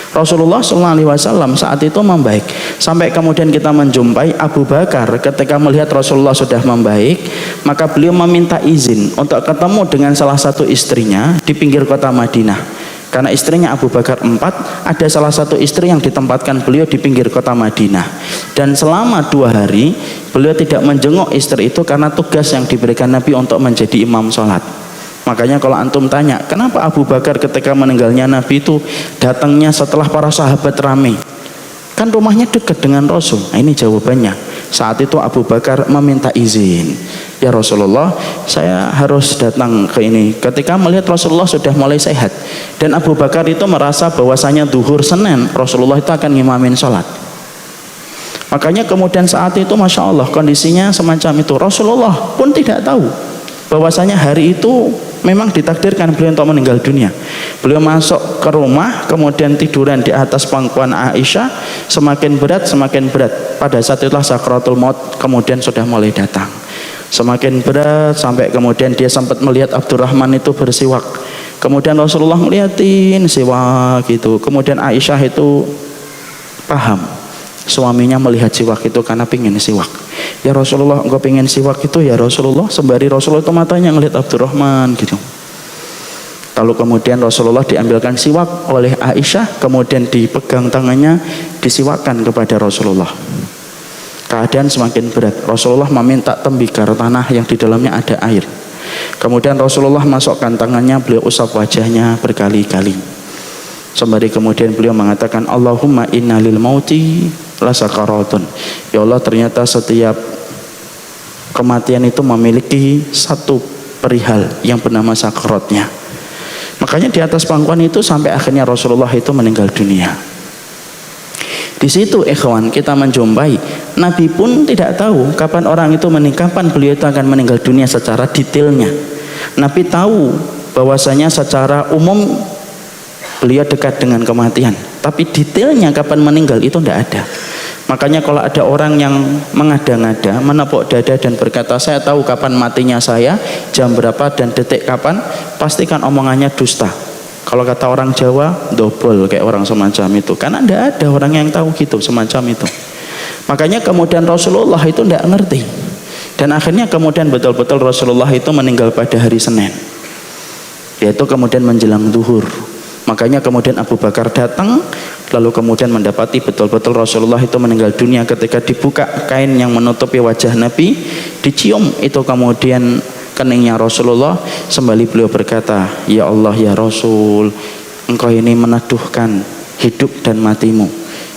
Speaker 2: Rasulullah SAW saat itu membaik, sampai kemudian kita menjumpai Abu Bakar ketika melihat Rasulullah sudah membaik, maka beliau meminta izin untuk ketemu dengan salah satu istrinya di pinggir kota Madinah. Karena istrinya Abu Bakar 4, ada salah satu istri yang ditempatkan beliau di pinggir kota Madinah. Dan selama 2 hari beliau tidak menjenguk istri itu karena tugas yang diberikan Nabi untuk menjadi imam sholat. Makanya kalau antum tanya, kenapa Abu Bakar ketika meninggalnya Nabi itu datangnya setelah para sahabat ramai? Kan rumahnya dekat dengan Rasul. Nah, ini jawabannya. Saat itu Abu Bakar meminta izin. Ya Rasulullah, saya harus datang ke ini. Ketika melihat Rasulullah sudah mulai sehat. Dan Abu Bakar itu merasa bahwasanya duhur Senin Rasulullah itu akan ngimamin sholat. Makanya kemudian saat itu Masya Allah kondisinya semacam itu. Rasulullah pun tidak tahu bahwasanya hari itu memang ditakdirkan beliau untuk meninggal dunia. Beliau masuk ke rumah, kemudian tiduran di atas pangkuan Aisyah. Semakin berat pada saat itulah sakratul maut kemudian sudah mulai datang. Semakin berat sampai kemudian dia sempat melihat Abdurrahman itu bersiwak. Kemudian Rasulullah melihatin siwak gitu. Kemudian Aisyah itu paham suaminya melihat siwak itu karena pingin siwak. Ya Rasulullah, engkau pengen siwak itu ya Rasulullah. Sembari Rasulullah itu matanya ngelihat Abdurrahman gitu. Lalu kemudian Rasulullah diambilkan siwak oleh Aisyah, kemudian dipegang tangannya, disiwakkan kepada Rasulullah. Keadaan semakin berat. Rasulullah meminta tembikar tanah yang di dalamnya ada air. Kemudian Rasulullah masukkan tangannya, beliau usap wajahnya berkali-kali. Sembari kemudian beliau mengatakan, Allahumma inna lil mauti lasakaratun. Ya Allah, ternyata setiap kematian itu memiliki satu perihal yang bernama sakaratnya. Makanya di atas pangkuan itu sampai akhirnya Rasulullah itu meninggal dunia. Di situ ikhwan kita menjumpai Nabi pun tidak tahu kapan orang itu meninggal, kapan beliau itu akan meninggal dunia secara detailnya. Nabi tahu bahwasanya secara umum beliau dekat dengan kematian, tapi detailnya kapan meninggal itu tidak ada. Makanya kalau ada orang yang mengada-ngada, menepuk dada dan berkata saya tahu kapan matinya saya, jam berapa dan detik kapan, pastikan omongannya dusta. Kalau kata orang Jawa, dobol kayak orang semacam itu. Karena tidak ada orang yang tahu gitu semacam itu. Makanya kemudian Rasulullah itu tidak ngerti. Dan akhirnya kemudian betul-betul Rasulullah itu meninggal pada hari Senin. Yaitu kemudian menjelang zuhur. Makanya kemudian Abu Bakar datang, lalu kemudian mendapati betul-betul Rasulullah itu meninggal dunia. Ketika dibuka kain yang menutupi wajah Nabi, dicium itu kemudian keningnya Rasulullah, sembali beliau berkata, ya Allah ya Rasul, engkau ini meneduhkan hidup dan matimu,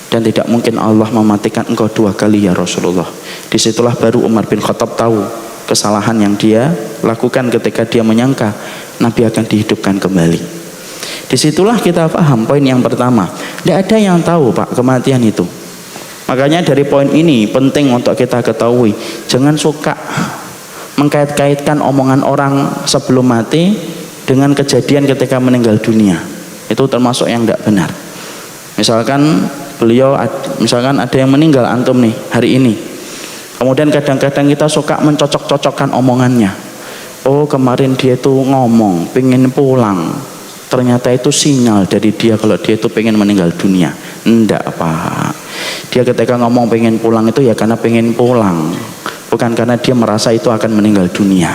Speaker 2: dan tidak mungkin Allah mematikan engkau dua kali ya Rasulullah. Disitulah baru Umar bin Khattab tahu kesalahan yang dia lakukan ketika dia menyangka Nabi akan dihidupkan kembali. Disitulah kita paham poin yang pertama, tidak ada yang tahu Pak kematian itu. Makanya dari poin ini penting untuk kita ketahui, jangan suka mengkait-kaitkan omongan orang sebelum mati dengan kejadian ketika meninggal dunia. Itu termasuk yang tidak benar. Misalkan misalkan ada yang meninggal antum nih hari ini, kemudian kadang-kadang kita suka mencocok-cocokkan omongannya. Oh kemarin dia itu ngomong pengen pulang, ternyata itu sinyal dari dia kalau dia itu pengen meninggal dunia. Enggak Pak, dia ketika ngomong pengen pulang itu ya karena pengen pulang, bukan karena dia merasa itu akan meninggal dunia.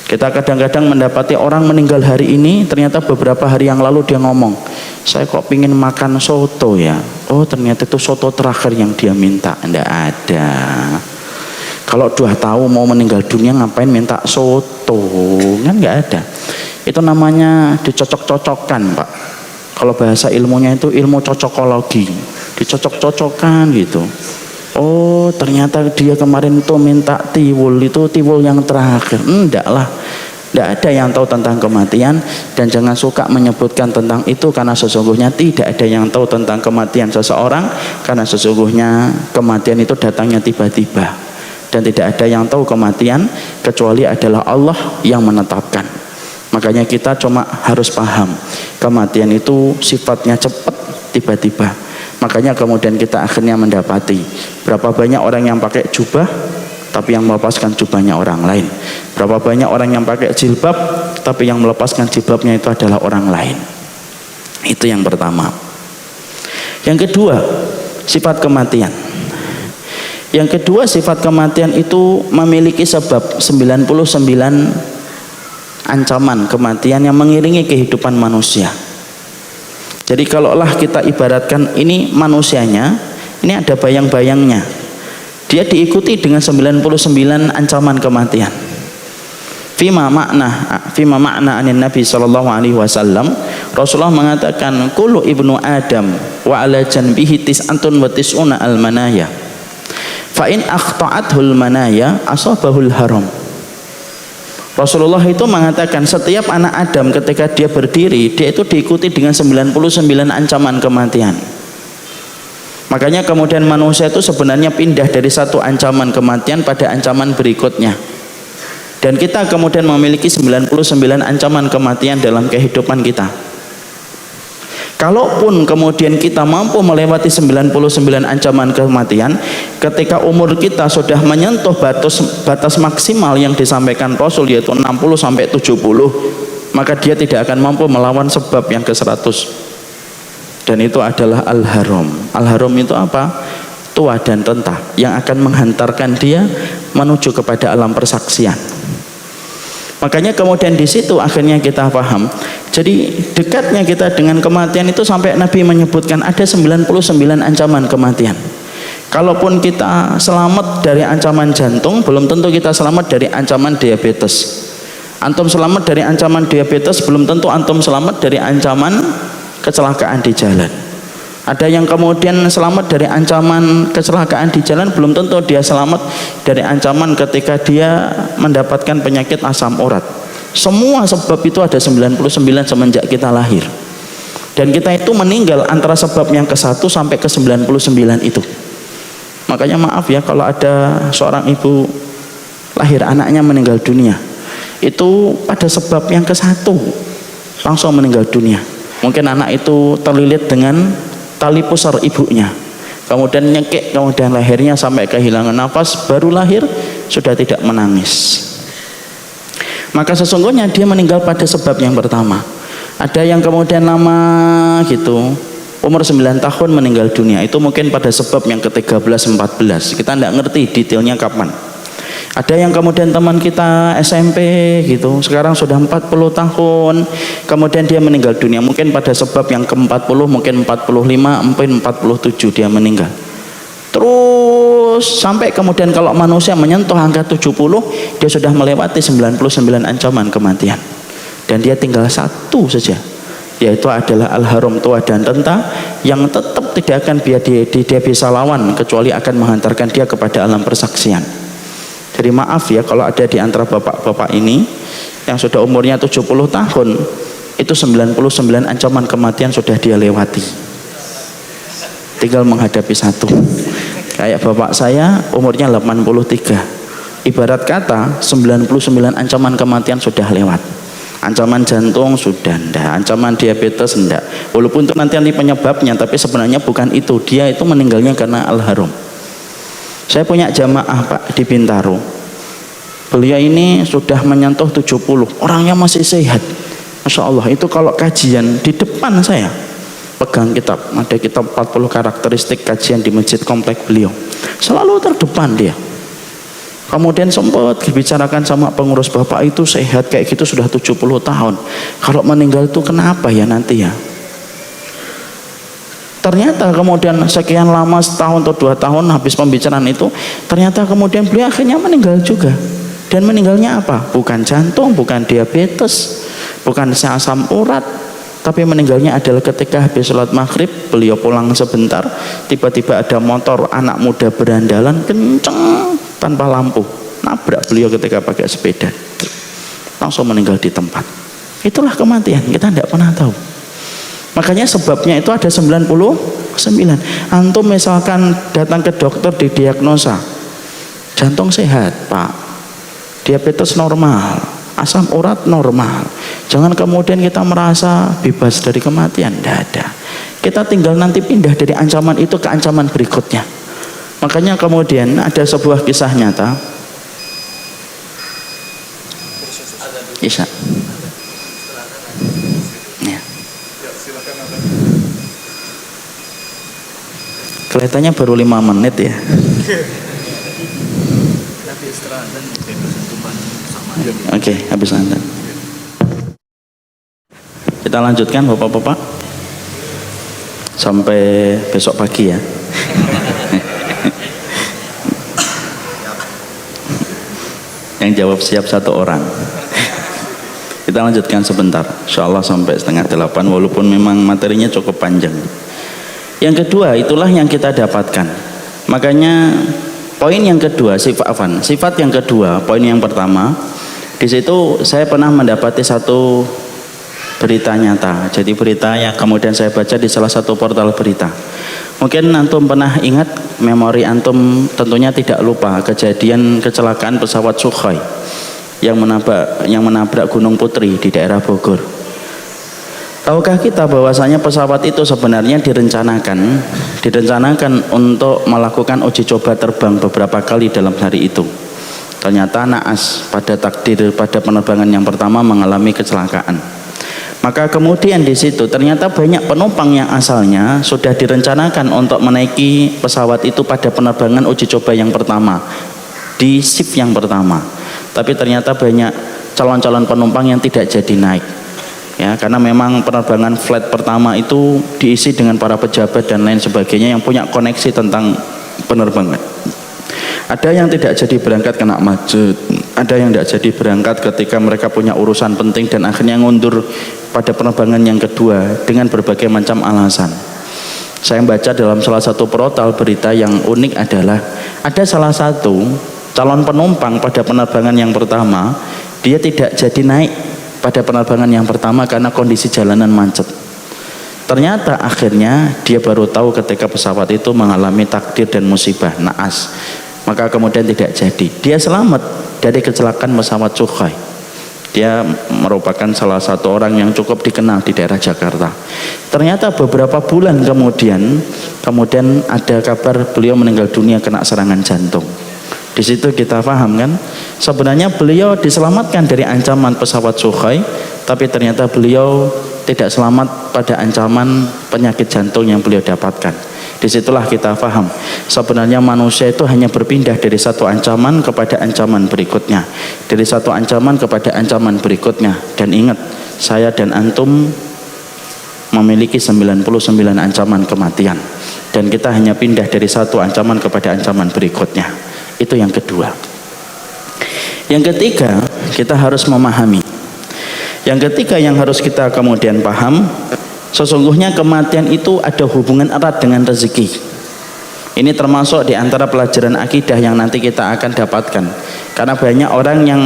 Speaker 2: Kita kadang-kadang mendapati orang meninggal hari ini, ternyata beberapa hari yang lalu dia ngomong, saya kok pengen makan soto ya. Oh ternyata itu soto terakhir yang dia minta. Tidak ada. Kalau sudah tahu mau meninggal dunia ngapain minta soto? Kan nggak ada. Itu namanya dicocok-cocokkan Pak. Kalau bahasa ilmunya itu ilmu cocokologi, dicocok-cocokkan gitu. Oh ternyata dia kemarin itu minta tiwul, itu tiwul yang terakhir. Enggak lah, tidak ada yang tahu tentang kematian. Dan jangan suka menyebutkan tentang itu, karena sesungguhnya tidak ada yang tahu tentang kematian seseorang, karena sesungguhnya kematian itu datangnya tiba-tiba. Dan tidak ada yang tahu kematian kecuali adalah Allah yang menetapkan. Makanya kita cuma harus paham kematian itu sifatnya cepat, tiba-tiba. Makanya kemudian kita akhirnya mendapati berapa banyak orang yang pakai jubah tapi yang melepaskan jubahnya orang lain. Berapa banyak orang yang pakai jilbab tapi yang melepaskan jilbabnya itu adalah orang lain. Itu yang pertama. Yang kedua, sifat kematian. Yang kedua, sifat kematian itu memiliki sebab 99 ancaman kematian yang mengiringi kehidupan manusia. Jadi kalaulah kita ibaratkan ini manusianya, ini ada bayang-bayangnya. Dia diikuti dengan 99 ancaman kematian. Fima makna anin Nabi sallallahu alaihi wasallam, Rasulullah mengatakan kullu ibnu Adam wa ala janbihi tis'atun wa tis'una al manaya. Fa in akhta'athul manaya asabahul haram. Rasulullah itu mengatakan setiap anak Adam ketika dia berdiri, dia itu diikuti dengan 99 ancaman kematian. Makanya kemudian manusia itu sebenarnya pindah dari satu ancaman kematian pada ancaman berikutnya. Dan kita kemudian memiliki 99 ancaman kematian dalam kehidupan kita. Kalaupun kemudian kita mampu melewati 99 ancaman kematian, ketika umur kita sudah menyentuh batas maksimal yang disampaikan Rasul, yaitu 60-70, maka dia tidak akan mampu melawan sebab yang ke-100. Dan itu adalah al-haram. Al-haram itu apa? Tua dan renta yang akan menghantarkan dia menuju kepada alam persaksian. Makanya kemudian di situ akhirnya kita paham. Jadi dekatnya kita dengan kematian itu sampai Nabi menyebutkan ada 99 ancaman kematian. Kalaupun kita selamat dari ancaman jantung, belum tentu kita selamat dari ancaman diabetes. Antum selamat dari ancaman diabetes, belum tentu antum selamat dari ancaman kecelakaan di jalan. Ada yang kemudian selamat dari ancaman kecelakaan di jalan, belum tentu dia selamat dari ancaman ketika dia mendapatkan penyakit asam urat. Semua sebab itu ada 99 semenjak kita lahir. Dan kita itu meninggal antara sebab yang ke-1 sampai ke 99 itu. Makanya maaf ya kalau ada seorang ibu lahir anaknya meninggal dunia, itu pada sebab yang ke-1 langsung meninggal dunia. Mungkin anak itu terlilit dengan tali pusar ibunya, kemudian nyekik, kemudian lahirnya sampai kehilangan nafas, baru lahir sudah tidak menangis. Maka sesungguhnya dia meninggal pada sebab yang pertama. Ada yang kemudian lama gitu, umur 9 tahun meninggal dunia, itu mungkin pada sebab yang ke-13, 14, kita tidak ngerti detailnya kapan. Ada yang kemudian teman kita SMP gitu, sekarang sudah 40 tahun, kemudian dia meninggal dunia, mungkin pada sebab yang ke-40, mungkin 45, mungkin 47 dia meninggal. Terus sampai kemudian kalau manusia menyentuh angka 70, dia sudah melewati 99 ancaman kematian. Dan dia tinggal satu saja, yaitu adalah al-haram, tua dan renta, yang tetap tidak akan dia bisa lawan kecuali akan menghantarkan dia kepada alam persaksian. Jadi maaf ya kalau ada di antara bapak-bapak ini yang sudah umurnya 70 tahun, itu 99 ancaman kematian sudah dia lewati, tinggal menghadapi satu. Kayak bapak saya umurnya 83, ibarat kata 99 ancaman kematian sudah lewat. Ancaman jantung sudah ndak, ancaman diabetes ndak, walaupun itu nanti penyebabnya, tapi sebenarnya bukan itu, dia itu meninggalnya karena al-haram. Saya punya jamaah Pak di Bintaro, beliau ini sudah menyentuh 70, orangnya masih sehat, Masya Allah. Itu kalau kajian di depan saya, pegang kitab, ada kitab 40 karakteristik kajian di masjid komplek beliau, selalu terdepan dia. Kemudian sempat dibicarakan sama pengurus, bapak itu sehat kayak gitu sudah 70 tahun, kalau meninggal itu kenapa ya nanti ya. Ternyata kemudian sekian lama, setahun atau 2 tahun habis pembicaraan itu, ternyata kemudian beliau akhirnya meninggal juga. Dan meninggalnya apa? Bukan jantung, bukan diabetes, bukan asam urat, tapi meninggalnya adalah ketika habis sholat maghrib, beliau pulang sebentar, tiba-tiba ada motor anak muda berandalan kenceng tanpa lampu, nabrak beliau ketika pakai sepeda, langsung meninggal di tempat. Itulah kematian, kita tidak pernah tahu. Makanya sebabnya itu ada 99. Antum misalkan datang ke dokter didiagnosa jantung sehat Pak, diabetes normal, asam urat normal, jangan kemudian kita merasa bebas dari kematian. Tidak ada, kita tinggal nanti pindah dari ancaman itu ke ancaman berikutnya. Makanya kemudian ada sebuah kisah nyata. Isya. Kelihatannya baru 5 menit ya. Oke, habis adzan. Kita lanjutkan Bapak-bapak sampai besok pagi ya. Yang jawab siap 1 orang. Kita lanjutkan sebentar, insyaallah sampai 7:30, walaupun memang materinya cukup panjang. Yang kedua, itulah yang kita dapatkan. Makanya poin yang kedua, sifat yang kedua, poin yang pertama, di situ saya pernah mendapati satu berita nyata. Jadi berita yang kemudian saya baca di salah satu portal berita. Mungkin antum pernah ingat, memori antum tentunya tidak lupa kejadian kecelakaan pesawat Sukhoi yang menabrak Gunung Putri di daerah Bogor. Tahukah kita bahwasanya pesawat itu sebenarnya direncanakan untuk melakukan uji coba terbang beberapa kali dalam hari itu. Ternyata naas pada penerbangan yang pertama mengalami kecelakaan. Maka kemudian di situ ternyata banyak penumpang yang asalnya sudah direncanakan untuk menaiki pesawat itu pada penerbangan uji coba yang pertama, di shift yang pertama. Tapi ternyata banyak calon-calon penumpang yang tidak jadi naik. Ya, karena memang penerbangan flight pertama itu diisi dengan para pejabat dan lain sebagainya yang punya koneksi tentang penerbangan. Ada yang tidak jadi berangkat kena macet, ada yang tidak jadi berangkat ketika mereka punya urusan penting dan akhirnya ngundur pada penerbangan yang kedua dengan berbagai macam alasan. Saya baca dalam salah satu portal berita yang unik adalah ada salah satu calon penumpang pada penerbangan yang pertama, dia tidak jadi naik pada penerbangan yang pertama karena kondisi jalanan macet. Ternyata akhirnya dia baru tahu ketika pesawat itu mengalami takdir dan musibah, naas. Maka kemudian tidak jadi. Dia selamat dari kecelakaan pesawat Sukhoi. Dia merupakan salah satu orang yang cukup dikenal di daerah Jakarta. Ternyata beberapa bulan kemudian ada kabar beliau meninggal dunia kena serangan jantung. Di situ kita paham kan, sebenarnya beliau diselamatkan dari ancaman pesawat Sukhoi, tapi ternyata beliau tidak selamat pada ancaman penyakit jantung yang beliau dapatkan. Disitulah kita paham sebenarnya manusia itu hanya berpindah dari satu ancaman kepada ancaman berikutnya, dari satu ancaman kepada ancaman berikutnya. Dan ingat, saya dan antum memiliki 99 ancaman kematian, dan kita hanya pindah dari satu ancaman kepada ancaman berikutnya. Itu yang kedua. Yang ketiga, kita harus memahami. Yang ketiga yang harus kita kemudian paham, sesungguhnya kematian itu ada hubungan erat dengan rezeki. Ini termasuk di antara pelajaran akidah yang nanti kita akan dapatkan. Karena banyak orang yang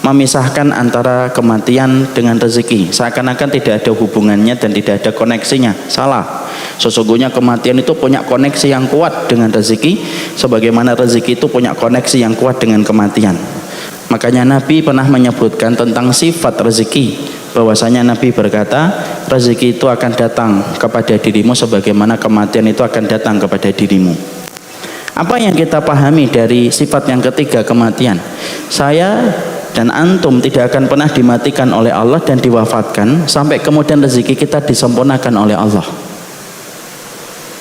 Speaker 2: memisahkan antara kematian dengan rezeki, seakan-akan tidak ada hubungannya dan tidak ada koneksinya. Salah. Sesungguhnya kematian itu punya koneksi yang kuat dengan rezeki, sebagaimana rezeki itu punya koneksi yang kuat dengan kematian. Makanya Nabi pernah menyebutkan tentang sifat rezeki, bahwasanya Nabi berkata, rezeki itu akan datang kepada dirimu sebagaimana kematian itu akan datang kepada dirimu. Apa yang kita pahami dari sifat yang ketiga, kematian? Saya dan antum tidak akan pernah dimatikan oleh Allah dan diwafatkan sampai kemudian rezeki kita disempurnakan oleh Allah.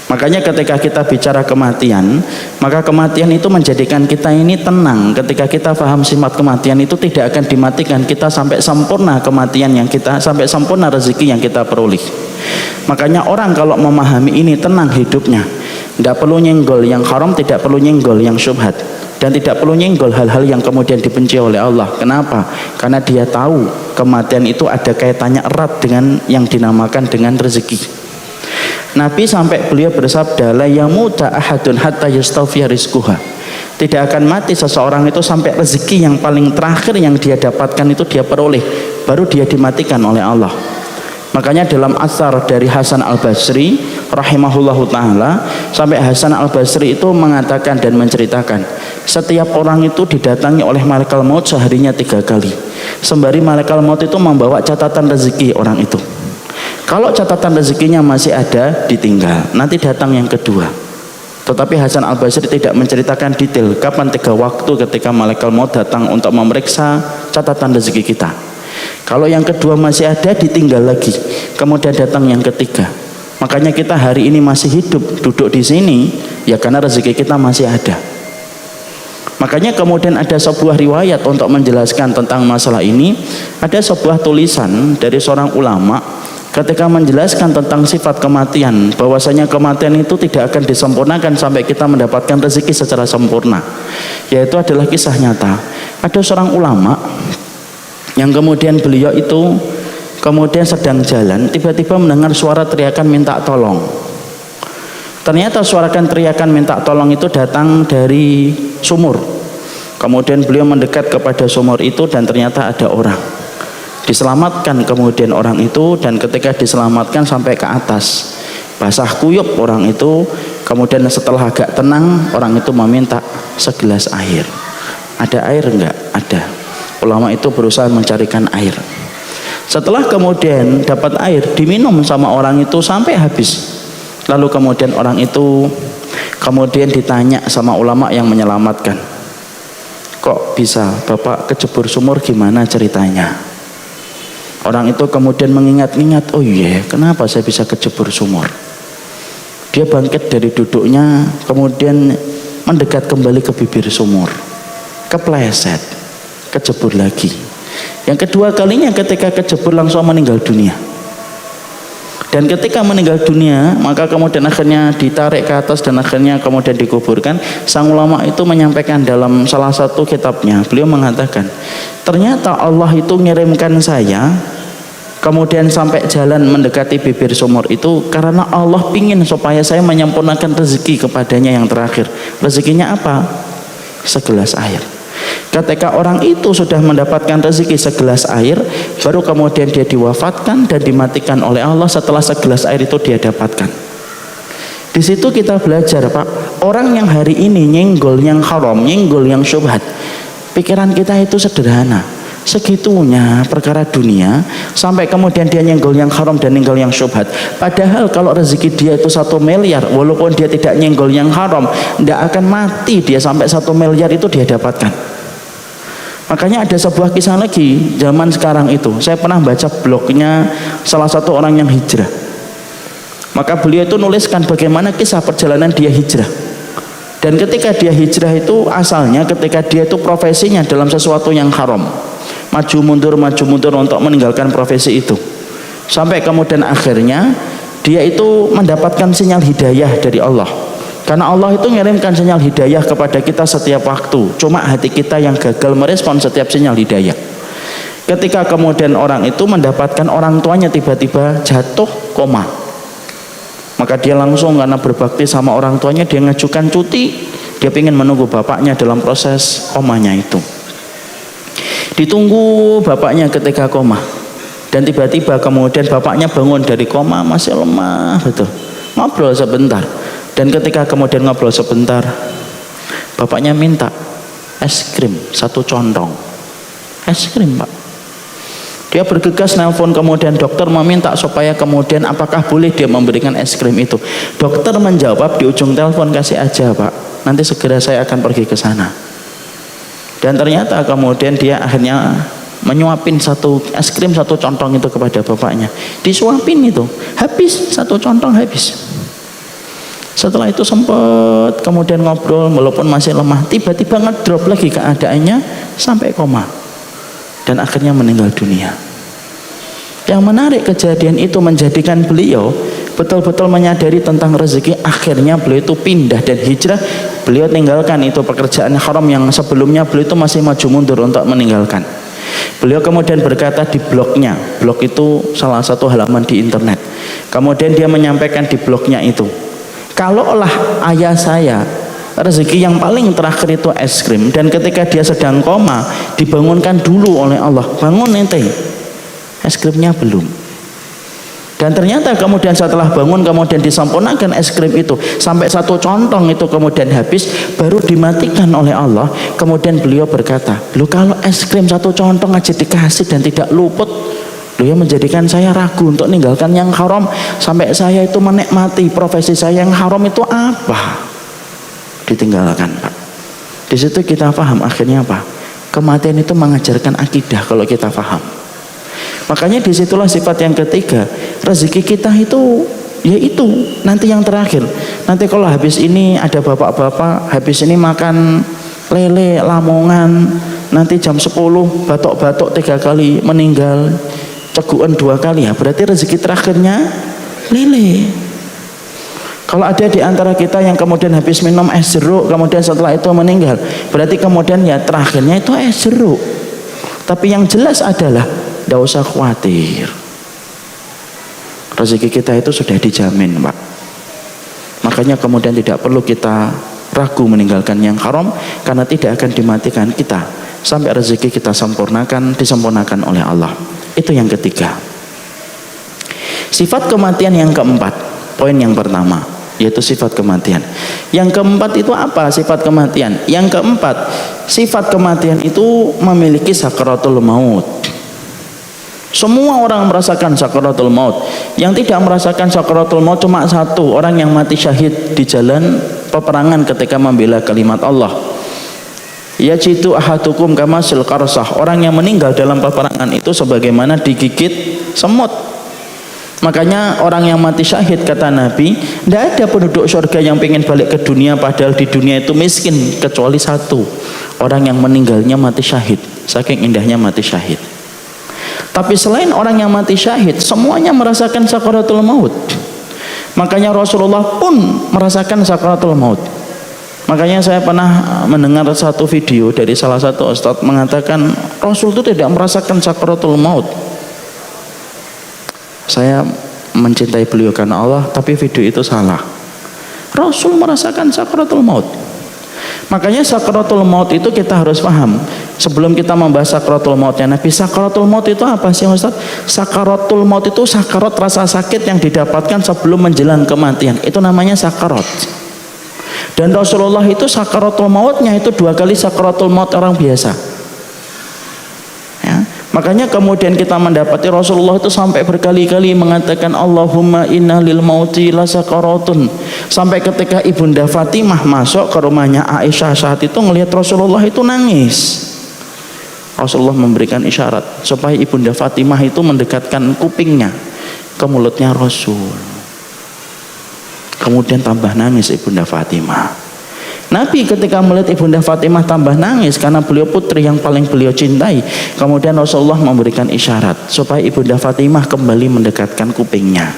Speaker 2: Makanya ketika kita bicara kematian, maka kematian itu menjadikan kita ini tenang. Ketika kita paham sifat kematian itu tidak akan dimatikan kita sampai sempurna kematian yang kita, sampai sempurna rezeki yang kita peroleh. Makanya orang kalau memahami ini tenang hidupnya, tidak perlu nyenggol yang haram, tidak perlu nyenggol yang syubhat, dan tidak perlu nyenggol hal-hal yang kemudian dibenci oleh Allah. Kenapa? Karena dia tahu kematian itu ada kaitannya erat dengan yang dinamakan dengan rezeki. Nabi sampai beliau bersabda, la yamuta ahadun hatta yastawfiya rizquha. Tidak akan mati seseorang itu sampai rezeki yang paling terakhir yang dia dapatkan itu dia peroleh, baru dia dimatikan oleh Allah. Makanya dalam asar dari Hasan al-Basri rahimahullahu ta'ala, sampai Hasan al-Basri itu mengatakan dan menceritakan, setiap orang itu didatangi oleh malaikat maut seharinya 3 kali, sembari malaikat maut itu membawa catatan rezeki orang itu. Kalau catatan rezekinya masih ada, ditinggal, nanti datang yang kedua. Tetapi Hasan al-Basri tidak menceritakan detail kapan 3 waktu ketika malaikat maut datang untuk memeriksa catatan rezeki kita. Kalau yang kedua masih ada, ditinggal lagi, kemudian datang yang ketiga. Makanya kita hari ini masih hidup, duduk di sini, ya karena rezeki kita masih ada. Makanya kemudian ada sebuah riwayat untuk menjelaskan tentang masalah ini. Ada sebuah tulisan dari seorang ulama ketika menjelaskan tentang sifat kematian, bahwasanya kematian itu tidak akan disempurnakan sampai kita mendapatkan rezeki secara sempurna. Yaitu adalah kisah nyata. Ada seorang ulama yang kemudian beliau itu kemudian sedang jalan, tiba-tiba mendengar suara teriakan minta tolong. Ternyata suara teriakan minta tolong itu datang dari sumur. Kemudian beliau mendekat kepada sumur itu dan ternyata ada orang. Diselamatkan kemudian orang itu, dan ketika diselamatkan sampai ke atas, basah kuyup orang itu. Kemudian setelah agak tenang, orang itu meminta segelas air. Ada air enggak? Ada. Ulama itu berusaha mencarikan air. Setelah kemudian dapat air, diminum sama orang itu sampai habis. Lalu kemudian orang itu kemudian ditanya sama ulama yang menyelamatkan, kok bisa Bapak kejebur sumur, gimana ceritanya? Orang itu kemudian mengingat-ingat, oh iya, kenapa saya bisa kejebur sumur? Dia bangkit dari duduknya, kemudian mendekat kembali ke bibir sumur, kepleset, kejebur lagi. Yang kedua kalinya ketika kejebur langsung meninggal dunia. Dan ketika meninggal dunia, maka kemudian akhirnya ditarik ke atas dan akhirnya kemudian dikuburkan. Sang ulama itu menyampaikan dalam salah satu kitabnya, beliau mengatakan, ternyata Allah itu ngirimkan saya kemudian sampai jalan mendekati bibir sumur itu karena Allah pingin supaya saya menyempurnakan rezeki kepadanya yang terakhir. Rezekinya apa? Segelas air. Ketika orang itu sudah mendapatkan rezeki segelas air, baru kemudian dia diwafatkan dan dimatikan oleh Allah setelah segelas air itu dia dapatkan. Di situ kita belajar, Pak, orang yang hari ini nyenggol yang haram, nyenggol yang syubhat, pikiran kita itu sederhana. Segitunya perkara dunia sampai kemudian dia nyenggol yang haram dan nyenggol yang syubhat. Padahal kalau rezeki dia itu 1 miliar, walaupun dia tidak nyenggol yang haram, tidak akan mati dia sampai 1 miliar itu dia dapatkan. Makanya ada sebuah kisah lagi zaman sekarang itu. Saya pernah baca blognya salah satu orang yang hijrah. Maka beliau itu nuliskan bagaimana kisah perjalanan dia hijrah. Dan ketika dia hijrah itu asalnya ketika dia itu profesinya dalam sesuatu yang haram. Maju mundur untuk meninggalkan profesi itu. Sampai kemudian akhirnya dia itu mendapatkan sinyal hidayah dari Allah. Karena Allah itu mengirimkan sinyal hidayah kepada kita setiap waktu. Cuma hati kita yang gagal merespon setiap sinyal hidayah. Ketika kemudian orang itu mendapatkan orang tuanya tiba-tiba jatuh koma, maka dia langsung karena berbakti sama orang tuanya, dia ngajukan cuti. Dia ingin menunggu bapaknya dalam proses komanya itu. Ditunggu bapaknya ketika koma. Dan tiba-tiba kemudian bapaknya bangun dari koma, masih lemah betul. Ngobrol sebentar. Dan ketika kemudian ngobrol sebentar, bapaknya minta es krim 1 condong. Es krim, Pak. Dia bergegas nelpon kemudian dokter meminta supaya kemudian apakah boleh dia memberikan es krim itu. Dokter menjawab di ujung telepon, kasih aja, Pak. Nanti segera saya akan pergi ke sana. Dan ternyata kemudian dia akhirnya menyuapin es krim 1 contong itu kepada bapaknya. Disuapin itu, habis 1 contong habis. Setelah itu sempat kemudian ngobrol walaupun masih lemah, tiba-tiba ngedrop lagi keadaannya sampai koma dan akhirnya meninggal dunia. Yang menarik kejadian itu menjadikan beliau betul-betul menyadari tentang rezeki. Akhirnya beliau itu pindah dan hijrah. Beliau tinggalkan itu pekerjaan haram yang sebelumnya beliau itu masih maju mundur untuk meninggalkan. Beliau kemudian berkata di blognya, blog itu salah satu halaman di internet. Kemudian dia menyampaikan di blognya itu, kalaulah ayah saya rezeki yang paling terakhir itu es krim, dan ketika dia sedang koma dibangunkan dulu oleh Allah, bangun ente, es krimnya belum. Dan ternyata kemudian setelah bangun kemudian disempurnakan es krim itu sampai 1 contong itu kemudian habis, baru dimatikan oleh Allah. Kemudian beliau berkata, lu kalau es krim 1 contong aja dikasih dan tidak luput, beliau menjadikan saya ragu untuk meninggalkan yang haram. Sampai saya itu menikmati profesi saya yang haram itu apa? Ditinggalkan, Pak. Di situ kita paham akhirnya apa? Kematian itu mengajarkan akidah kalau kita paham. Makanya disitulah sifat yang ketiga, rezeki kita itu yaitu nanti yang terakhir. Nanti kalau habis ini ada bapak-bapak, habis ini makan lele Lamongan, nanti jam 10 batok-batok 3 kali meninggal, cegukan 2 kali, ya berarti rezeki terakhirnya lele. Kalau ada di antara kita yang kemudian habis minum es jeruk kemudian setelah itu meninggal, berarti kemudian ya terakhirnya itu es jeruk. Tapi yang jelas adalah tidak usah khawatir, rezeki kita itu sudah dijamin, Pak. Makanya kemudian tidak perlu kita ragu meninggalkan yang haram, karena tidak akan dimatikan kita sampai rezeki kita disempurnakan oleh Allah. Itu yang ketiga. Sifat kematian yang keempat, poin yang pertama, yaitu sifat kematian. Yang keempat itu apa sifat kematian? Yang keempat, sifat kematian itu memiliki sakaratul maut. Semua orang merasakan sakaratul maut. Yang tidak merasakan sakaratul maut cuma satu, orang yang mati syahid di jalan peperangan ketika membela kalimat Allah. Yajidu ahadukum kamasil qarsah, orang yang meninggal dalam peperangan itu sebagaimana digigit semut. Makanya orang yang mati syahid, kata Nabi, tidak ada penduduk surga yang pengen balik ke dunia padahal di dunia itu miskin, kecuali satu, orang yang meninggalnya mati syahid. saking indahnya mati syahid. Tapi selain orang yang mati syahid, semuanya merasakan sakaratul maut. Makanya Rasulullah pun merasakan sakaratul maut. Makanya saya pernah mendengar satu video dari salah satu ustadz mengatakan Rasul itu tidak merasakan sakaratul maut. Saya mencintai beliau karena Allah, tapi video itu salah. Rasul merasakan sakaratul maut. Makanya sakaratul maut itu kita harus paham. Sebelum kita membahas sakaratul mautnya Nabi, sakaratul maut itu apa sih Ustaz? Sakaratul maut itu sakarat rasa sakit yang didapatkan sebelum menjelang kematian. Itu namanya sakarat. Dan Rasulullah itu sakaratul mautnya itu 2 kali sakaratul maut orang biasa. Ya. Makanya kemudian kita mendapati Rasulullah itu sampai berkali-kali mengatakan Allahumma inna lil mauti la sakaratun. Sampai ketika Ibunda Fatimah masuk ke rumahnya Aisyah saat itu ngelihat Rasulullah itu nangis. Rasulullah memberikan isyarat supaya Ibunda Fatimah itu mendekatkan kupingnya ke mulutnya Rasul. Kemudian tambah nangis Ibunda Fatimah. Nabi ketika melihat Ibunda Fatimah tambah nangis karena beliau putri yang paling beliau cintai. Kemudian Rasulullah memberikan isyarat supaya Ibunda Fatimah kembali mendekatkan kupingnya.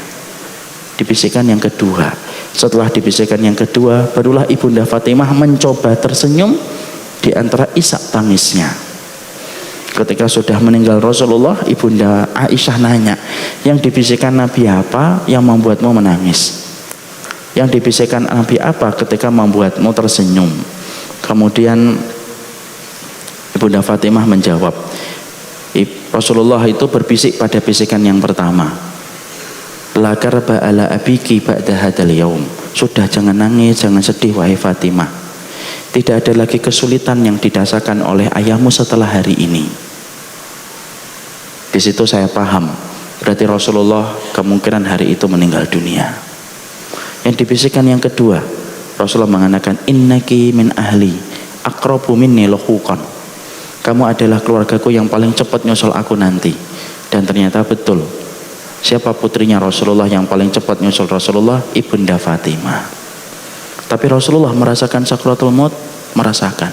Speaker 2: Dibisikkan yang kedua. Setelah dibisikkan yang kedua, barulah Ibunda Fatimah mencoba tersenyum di antara isak tangisnya. Ketika sudah meninggal Rasulullah, Ibunda Aisyah nanya, yang dibisikkan Nabi apa yang membuatmu menangis? Yang dibisikkan Nabi apa ketika membuatmu tersenyum? Kemudian Ibunda Fatimah menjawab, Rasulullah itu berbisik pada bisikan yang pertama, la karba ala abiki ba'da hadzal yaum. Sudah, jangan nangis, jangan sedih wahai Fatimah. Tidak ada lagi kesulitan yang dirasakan oleh ayahmu setelah hari ini. Di situ saya paham, berarti Rasulullah kemungkinan hari itu meninggal dunia. Yang dibisikkan yang kedua, Rasulullah mengatakan innaki min ahli aqrabu minni luhuqan. Kamu adalah keluargaku yang paling cepat nyusul aku nanti. Dan ternyata betul. Siapa putrinya Rasulullah yang paling cepat nyusul Rasulullah? Ibunda Fatimah. Tapi Rasulullah merasakan sakaratul maut, merasakan.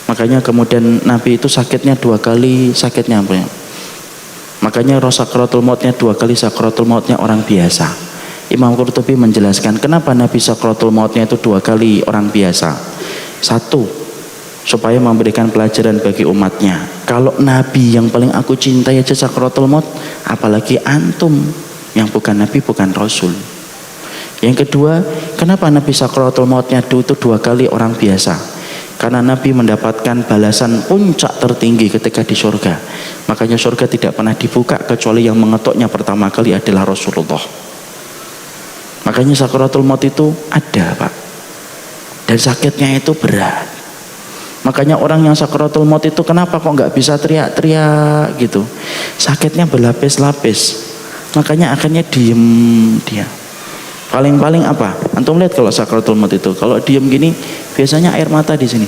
Speaker 2: Makanya kemudian Nabi itu sakitnya 2 kali, sakitnya apa ya? Makanya sakaratul mautnya 2 kali, sakaratul mautnya orang biasa. Imam Qurtubi menjelaskan kenapa Nabi sakaratul mautnya itu 2 kali orang biasa. 1, supaya memberikan pelajaran bagi umatnya. Kalau Nabi yang paling aku cintai aja sakaratul maut, apalagi antum yang bukan Nabi, bukan Rasul. Yang kedua, kenapa Nabi sakaratul mautnya itu 2 kali orang biasa? Karena Nabi mendapatkan balasan puncak tertinggi ketika di surga. Makanya surga tidak pernah dibuka kecuali yang mengetoknya pertama kali adalah Rasulullah. Makanya sakaratul maut itu ada, Pak. Dan sakitnya itu berat. Makanya orang yang sakaratul maut itu kenapa kok nggak bisa teriak-teriak gitu? Sakitnya berlapis-lapis. Makanya akhirnya diem dia. Paling-paling apa? Antum lihat kalau sakaratul maut itu, kalau diem gini biasanya air mata di sini.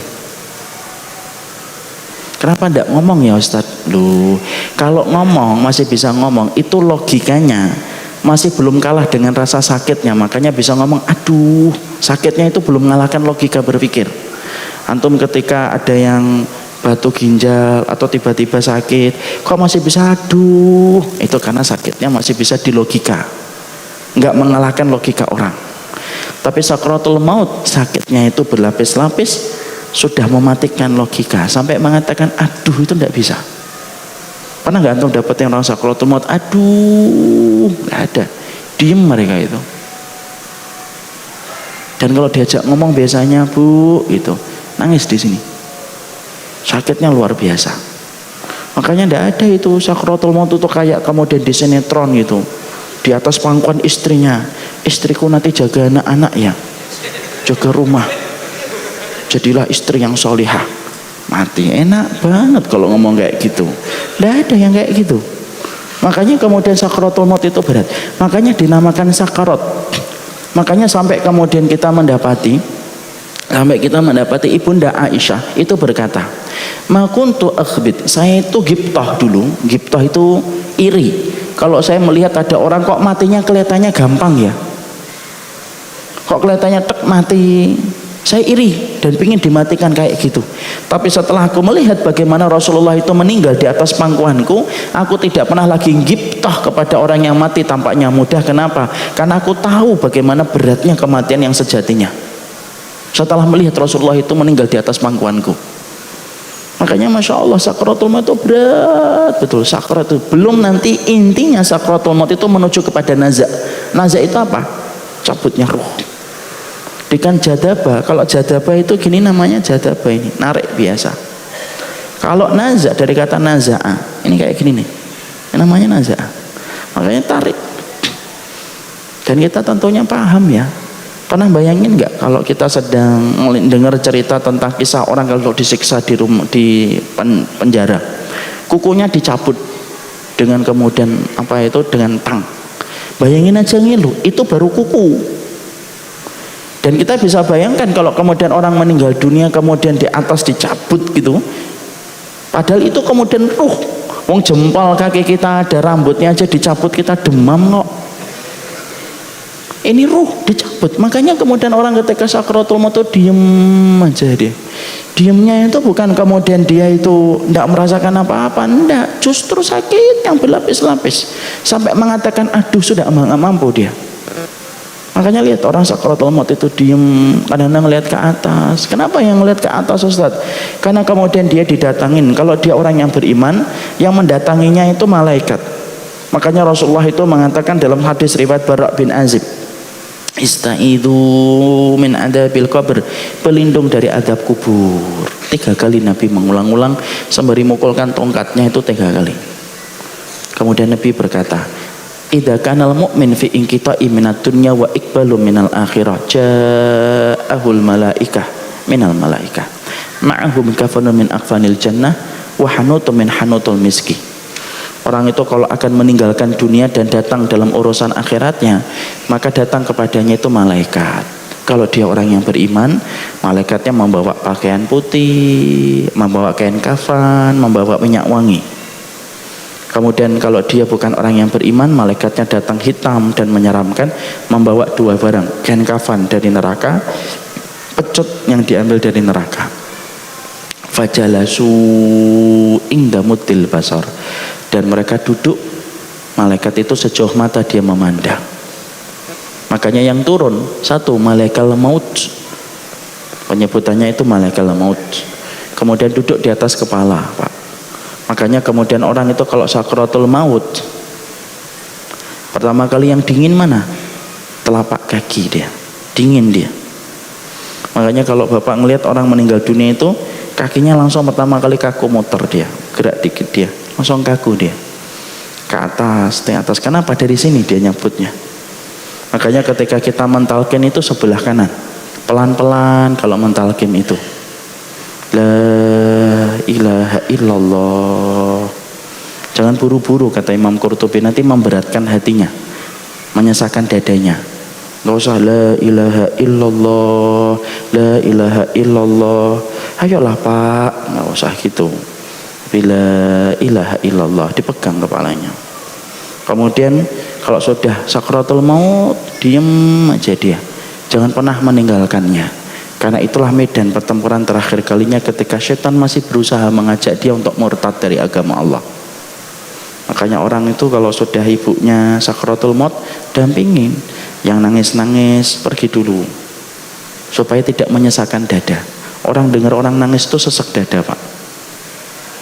Speaker 2: Kenapa enggak ngomong ya Ustadz? Loh, kalau ngomong masih bisa ngomong, itu logikanya masih belum kalah dengan rasa sakitnya. Makanya bisa ngomong, aduh, sakitnya itu belum mengalahkan logika berpikir. Antum ketika ada yang batu ginjal atau tiba-tiba sakit, kok masih bisa aduh, itu karena sakitnya masih bisa di logika, nggak mengalahkan logika orang. Tapi sakaratul maut sakitnya itu berlapis-lapis, sudah mematikan logika sampai mengatakan aduh, itu nggak bisa. Pernah nggak antum dapat yang orang sakaratul maut aduh? Nggak ada, diem mereka itu. Dan kalau diajak ngomong biasanya bu itu nangis di sini. Sakitnya luar biasa. Makanya tidak ada itu sakaratul maut itu kayak kemudian di sinetron gitu. Di atas pangkuan istrinya, istriku nanti jaga anak-anak ya, jaga rumah, jadilah istri yang solihah. Mati, enak banget kalau ngomong kayak gitu. Tidak ada yang kayak gitu. Makanya kemudian sakaratul maut itu berat. Makanya dinamakan sakarat. Makanya sampai kemudian kita mendapati Ibunda Aisyah itu berkata, ma kuntu akhbit, saya itu gibtah dulu. Gibtah itu iri. Kalau saya melihat ada orang kok matinya kelihatannya gampang ya, kok kelihatannya tek mati, Saya iri dan ingin dimatikan kayak gitu. Tapi setelah aku melihat bagaimana Rasulullah itu meninggal di atas pangkuanku, aku tidak pernah lagi gibtah kepada orang yang mati tampaknya mudah. Kenapa? Karena aku tahu bagaimana beratnya kematian yang sejatinya. Setelah melihat Rasulullah itu meninggal di atas pangkuanku. Makanya Masya Allah sakratul maut itu berat betul. Sakrat itu belum, nanti intinya sakratul maut itu menuju kepada naza. Naza itu apa? Cabutnya ruh. Dengan jadaba, kalau jadaba itu gini namanya jadaba, ini narik biasa. Kalau naza dari kata naza'a, ini kayak gini nih, ini namanya naza'a, makanya tarik. Dan kita tentunya paham ya. Pernah bayangin nggak kalau kita sedang dengar cerita tentang kisah orang kalau disiksa di rumah, di penjara, kukunya dicabut dengan kemudian apa itu, dengan tang. Bayangin aja ngilu, itu baru kuku. Dan kita bisa bayangkan kalau kemudian orang meninggal dunia kemudian di atas dicabut gitu, padahal itu kemudian ruh. Wong jempol kaki kita ada rambutnya aja dicabut kita demam kok. Ini ruh dicabut. Makanya kemudian orang ketika sakratul maut itu diem aja dia. Diemnya itu bukan kemudian dia itu tidak merasakan apa-apa, enggak, justru sakit yang berlapis-lapis sampai mengatakan aduh sudah nggak mampu dia. Makanya lihat orang sakratul maut itu diem, kadang-kadang lihat ke atas. Kenapa yang lihat ke atas Ustaz? Karena kemudian dia didatangin. Kalau dia orang yang beriman, yang mendatanginya itu malaikat. Makanya Rasulullah itu mengatakan dalam hadis riwayat Bara' bin Azib, istaidu min adabil qabr, pelindung dari adab kubur. 3 kali Nabi mengulang-ulang sembari mukulkan tongkatnya itu 3 kali. Kemudian Nabi berkata, idza kanal mu'min fi inqita'i minad dunya wa iqbalu minal akhirah ja'ahul malaikah minal malaikah ma'ahum kafanun min akfanil jannah wa hanutun min hanutul miski. Orang itu kalau akan meninggalkan dunia dan datang dalam urusan akhiratnya, maka datang kepadanya itu malaikat. Kalau dia orang yang beriman, malaikatnya membawa pakaian putih, membawa kain kafan, membawa minyak wangi. Kemudian kalau dia bukan orang yang beriman, malaikatnya datang hitam dan menyeramkan, membawa 2 barang, kain kafan dari neraka, pecut yang diambil dari neraka. Fajalasu inda mutil basar, dan mereka duduk, malaikat itu sejauh mata dia memandang. Makanya yang turun 1 malaikal maut, penyebutannya itu malaikal maut, kemudian duduk di atas kepala, Pak. Makanya kemudian orang itu kalau sakratul maut, pertama kali yang dingin mana? Telapak kaki dia, dingin dia. Makanya kalau Bapak ngelihat orang meninggal dunia itu, kakinya langsung pertama kali kaku, muter dia, gerak dikit dia, langsung kaku dia. Ke atas, di atas. Kenapa? Dari sini dia nyebutnya. Makanya ketika kita mentalkin itu sebelah kanan, pelan-pelan kalau mentalkin itu. La ilaha illallah. Jangan buru-buru kata Imam Qurtubi, nanti memberatkan hatinya, menyesakkan dadanya. Nggak usah la ilaha illallah, la ilaha illallah. Ayolah Pak, nggak usah gitu. Bila ilaha illallah dipegang kepalanya. Kemudian kalau sudah sakratul maut, diem aja dia, jangan pernah meninggalkannya. Karena itulah medan pertempuran terakhir kalinya ketika setan masih berusaha mengajak dia untuk murtad dari agama Allah. Makanya orang itu kalau sudah ibunya sakratul maut, dampingin. Yang nangis-nangis pergi dulu, supaya tidak menyesakkan dada. Orang dengar orang nangis itu sesek dada, Pak.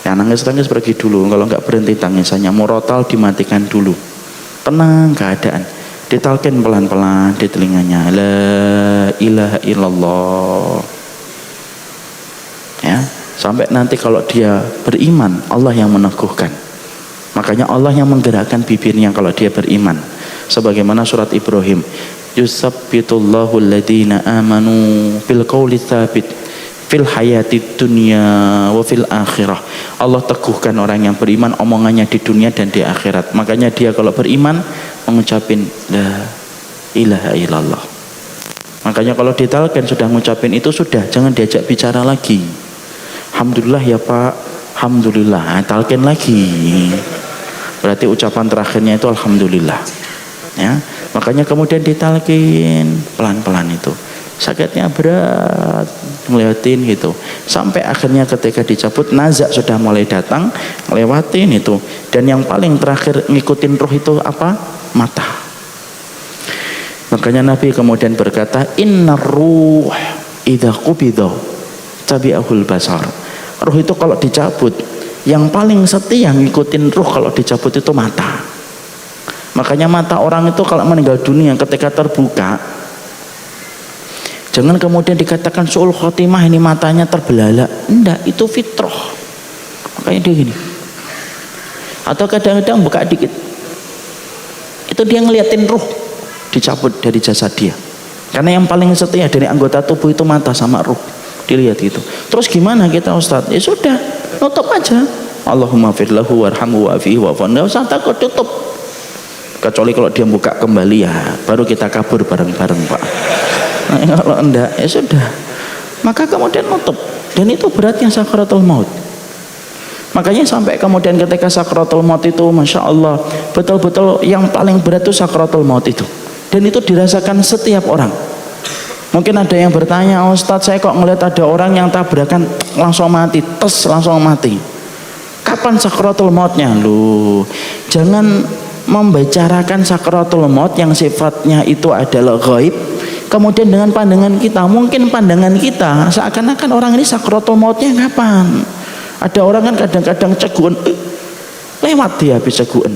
Speaker 2: Yang nangis-nangis pergi dulu. Kalau nggak berhenti tangisannya, murotal dimatikan dulu. Tenang keadaan, ditalkin pelan-pelan di telinganya, la ilaha illallah, ya, sampai nanti kalau dia beriman, Allah yang meneguhkan. Makanya Allah yang menggerakkan bibirnya kalau dia beriman. Sebagaimana surat Ibrahim, yusabbitullahu alladhina amanu bil qawli tsabit fil hayati dunya wa fil akhirah. Allah teguhkan orang yang beriman omongannya di dunia dan di akhirat. Makanya dia kalau beriman mengucapin la ilaha illallah. Makanya kalau ditalkin sudah ngucapin itu sudah, jangan diajak bicara lagi. Alhamdulillah ya Pak, alhamdulillah, talkin lagi. Berarti ucapan terakhirnya itu alhamdulillah. Ya, makanya kemudian ditalkin pelan-pelan itu sakitnya berat, ngeliatin gitu. Sampai akhirnya ketika dicabut, nazak sudah mulai datang, ngelewatin itu. Dan yang paling terakhir ngikutin ruh itu apa? Mata. Makanya Nabi kemudian berkata, inna ruh idha qubidha tabi'ahul basar. Ruh itu kalau dicabut, yang paling setia ngikutin ruh kalau dicabut itu mata. Makanya mata orang itu kalau meninggal dunia ketika terbuka, jangan kemudian dikatakan su'ul khotimah, ini matanya terbelalak. Enggak, itu fitrah. Makanya dia gini. Atau kadang-kadang buka dikit, itu dia ngeliatin ruh dicabut dari jasad dia. Karena yang paling setia dari anggota tubuh itu mata sama ruh, dilihat gitu. Terus gimana kita Ustaz? Ya sudah, nutup aja. Allahumma firlahu warhamhu wa'afihi wa'fu. Nggak usah takut, tutup. Kecuali kalau dia buka kembali, ya baru kita kabur bareng-bareng Pak. Nah, kalau enggak, ya sudah. Maka kemudian nutup. Dan itu beratnya sakaratul maut. Makanya sampai kemudian ketika sakaratul maut itu, Masya Allah, betul-betul yang paling berat itu sakaratul maut itu. Dan itu dirasakan setiap orang. Mungkin ada yang bertanya, Ustadz saya kok ngeliat ada orang yang tabrakan langsung mati, langsung mati. Kapan sakaratul mautnya? Loh, jangan membicarakan sakaratul maut yang sifatnya itu adalah gaib kemudian dengan pandangan kita. Mungkin pandangan kita seakan-akan orang ini sakaratul mautnya kapan. Ada orang kan kadang-kadang ceguan, lewat dia habis ceguan.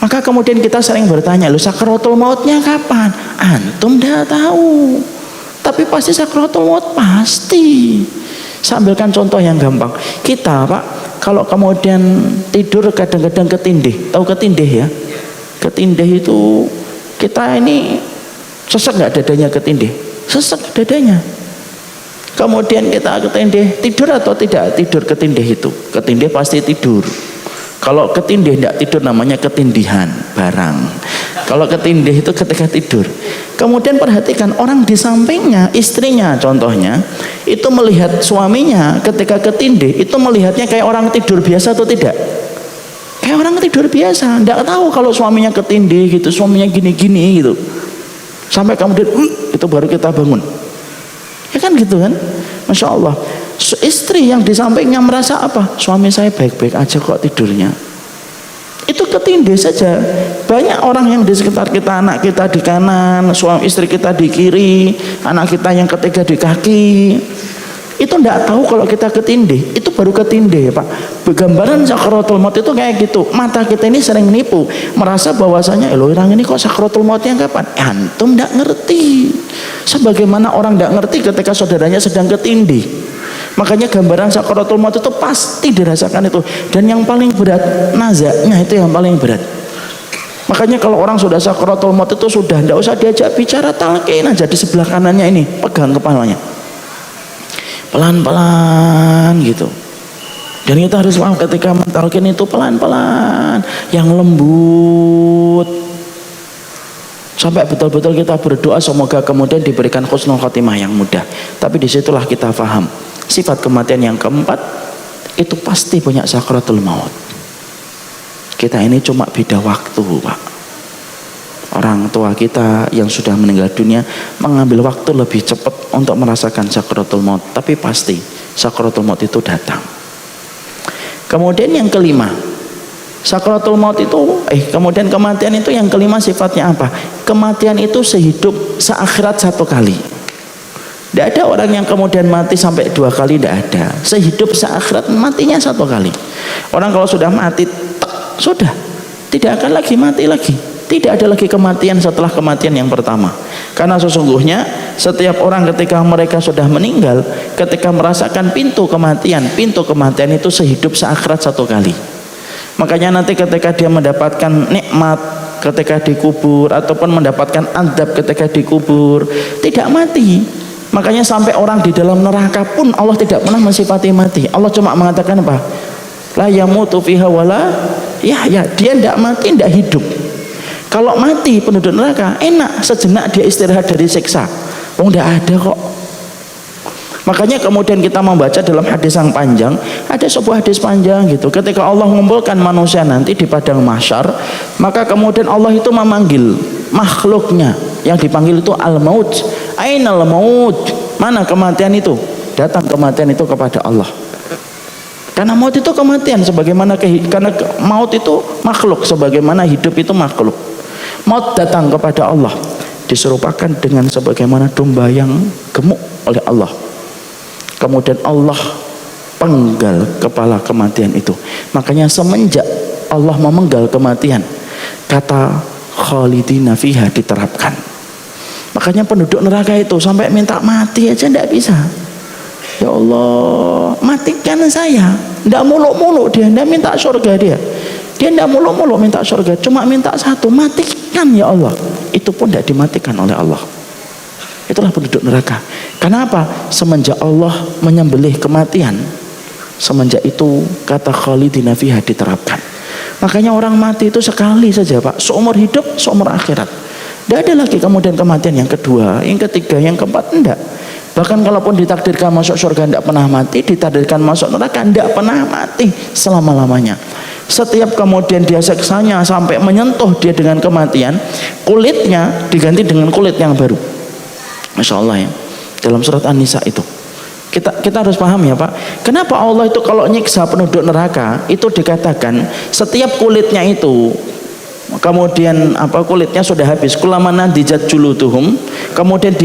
Speaker 2: Maka kemudian kita sering bertanya, loh sakaratul mautnya kapan? Antum dah tahu, tapi pasti sakaratul maut pasti. Saya ambilkan contoh yang gampang. Kita Pak, kalau kemudian tidur kadang-kadang ketindih. Tahu ketindih ya? Ketindih itu kita ini sesek nggak dadanya ketindih? Sesek dadanya. Kemudian kita ketindih, tidur atau tidak tidur ketindih itu? Ketindih pasti tidur. Kalau ketindih tidak tidur namanya ketindihan barang. Kalau ketindih itu ketika tidur. Kemudian perhatikan orang di sampingnya, istrinya contohnya, itu melihat suaminya ketika ketindih, itu melihatnya kayak orang tidur biasa atau tidak? Kayak orang tidur biasa, tidak tahu kalau suaminya ketindih gitu, suaminya gini-gini gitu. Sampai kemudian itu baru kita bangun. Ya kan gitu kan? Masya Allah. Istri yang di sampingnya merasa apa? Suami saya baik-baik aja kok tidurnya. Itu ketindih saja. Banyak orang yang di sekitar kita, anak kita di kanan, suami istri kita di kiri, anak kita yang ketiga di kaki, itu tidak tahu kalau kita ketindih. Itu baru ketindih Pak. Gambaran sakaratul maut itu kayak gitu. Mata kita ini sering nipu, merasa bahwasanya loh orang ini kok sakaratul mautnya kapan? Antum tidak ngerti. Sebagaimana orang tidak ngerti ketika saudaranya sedang ketindih. Makanya gambaran sakaratul maut itu pasti dirasakan itu. Dan yang paling berat nazaknya, itu yang paling berat. Makanya kalau orang sudah sakaratul maut itu sudah tidak usah diajak bicara, talqin aja di sebelah kanannya ini, pegang kepalanya pelan-pelan gitu. Dan kita harus paham ketika mentalkin itu pelan-pelan, yang lembut, sampai betul-betul kita berdoa semoga kemudian diberikan husnul khotimah yang mudah. Tapi disitulah kita paham sifat kematian yang keempat itu pasti punya sakaratul maut. Kita ini cuma beda waktu Pak. Orang tua kita yang sudah meninggal dunia mengambil waktu lebih cepat untuk merasakan sakaratul maut, tapi pasti sakaratul maut itu datang. Kemudian yang kelima, sakaratul maut itu kemudian kematian itu yang kelima sifatnya apa? Kematian itu sehidup seakhirat satu kali. Tidak ada orang yang kemudian mati sampai 2 kali, tidak ada. Sehidup seakhirat matinya 1 kali. Orang kalau sudah mati, sudah tidak akan lagi mati lagi. Tidak ada lagi kematian setelah kematian yang pertama. Karena sesungguhnya setiap orang ketika mereka sudah meninggal, ketika merasakan pintu kematian itu sehidup seakhirat 1 kali. Makanya nanti ketika dia mendapatkan nikmat ketika dikubur ataupun mendapatkan azab ketika dikubur, tidak mati. Makanya sampai orang di dalam neraka pun Allah tidak pernah mensifati mati. Allah cuma mengatakan apa? La yamutu fiha wala yahya. Dia tidak mati, tidak hidup. Kalau mati penduduk neraka enak, sejenak dia istirahat dari siksa. Oh tidak ada kok. Makanya kemudian kita membaca dalam hadis yang panjang, ada sebuah hadis panjang gitu. Ketika Allah mengumpulkan manusia nanti di padang mahsyar, maka kemudian Allah itu memanggil makhluknya, yang dipanggil itu al-maut. Ainal maut? Mana kematian itu? Datang kematian itu kepada Allah. Karena maut itu kematian, sebagaimana karena maut itu makhluk, sebagaimana hidup itu makhluk. Maut datang kepada Allah, diserupakan dengan sebagaimana domba yang gemuk oleh Allah. Kemudian Allah penggal kepala kematian itu. Makanya semenjak Allah memenggal kematian, kata khalidina fiha diterapkan. Makanya penduduk neraka itu sampai minta mati aja tidak bisa. Ya Allah, matikan saya. Tidak muluk-muluk dia, tidak minta surga dia. Dia tidak muluk-muluk minta surga, cuma minta satu, matikan ya Allah. Itu pun tidak dimatikan oleh Allah. Itulah penduduk neraka. Kenapa? Semenjak Allah menyembelih kematian, semenjak itu kata khalidina fiha diterapkan. Makanya orang mati itu sekali saja Pak, seumur hidup, seumur akhirat. Tidak ada lagi kemudian kematian yang kedua, yang ketiga, yang keempat, tidak. Bahkan kalaupun ditakdirkan masuk surga tidak pernah mati, ditakdirkan masuk neraka tidak pernah mati selama-lamanya. Setiap kemudian dia seksanya sampai menyentuh dia dengan kematian, kulitnya diganti dengan kulit yang baru. Masya Allah ya, dalam surat An-Nisa itu kita harus paham ya Pak, kenapa Allah itu kalau nyiksa penduduk neraka itu dikatakan setiap kulitnya itu kemudian kulitnya sudah habis, kulamana dijat juluduhum, kemudian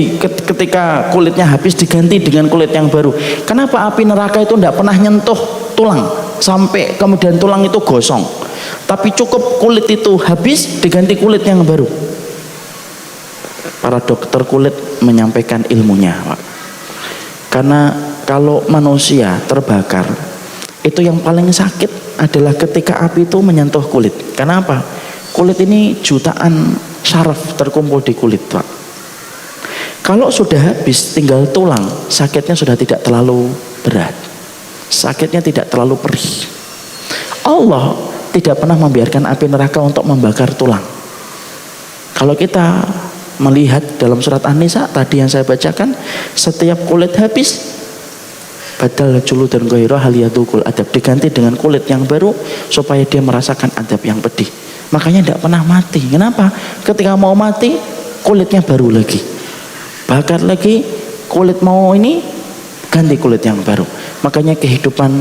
Speaker 2: ketika kulitnya habis diganti dengan kulit yang baru. Kenapa api neraka itu tidak pernah nyentuh tulang sampai kemudian tulang itu gosong, tapi cukup kulit itu habis diganti kulit yang baru? Para dokter kulit menyampaikan ilmunya Pak, karena kalau manusia terbakar itu yang paling sakit adalah ketika api itu menyentuh kulit. Kenapa? Kulit ini jutaan syaraf terkumpul di kulit Pak. Kalau sudah habis tinggal tulang, sakitnya sudah tidak terlalu berat, sakitnya tidak terlalu perih. Allah tidak pernah membiarkan api neraka untuk membakar tulang. Kalau kita melihat dalam surat An-Nisa tadi yang saya bacakan, setiap kulit habis badal juludan ghairah haliyadukul adab, diganti dengan kulit yang baru supaya dia merasakan adab yang pedih. Makanya tidak pernah mati. Kenapa? Ketika mau mati kulitnya baru lagi, bakar lagi, kulit mau ini ganti kulit yang baru. Makanya kehidupan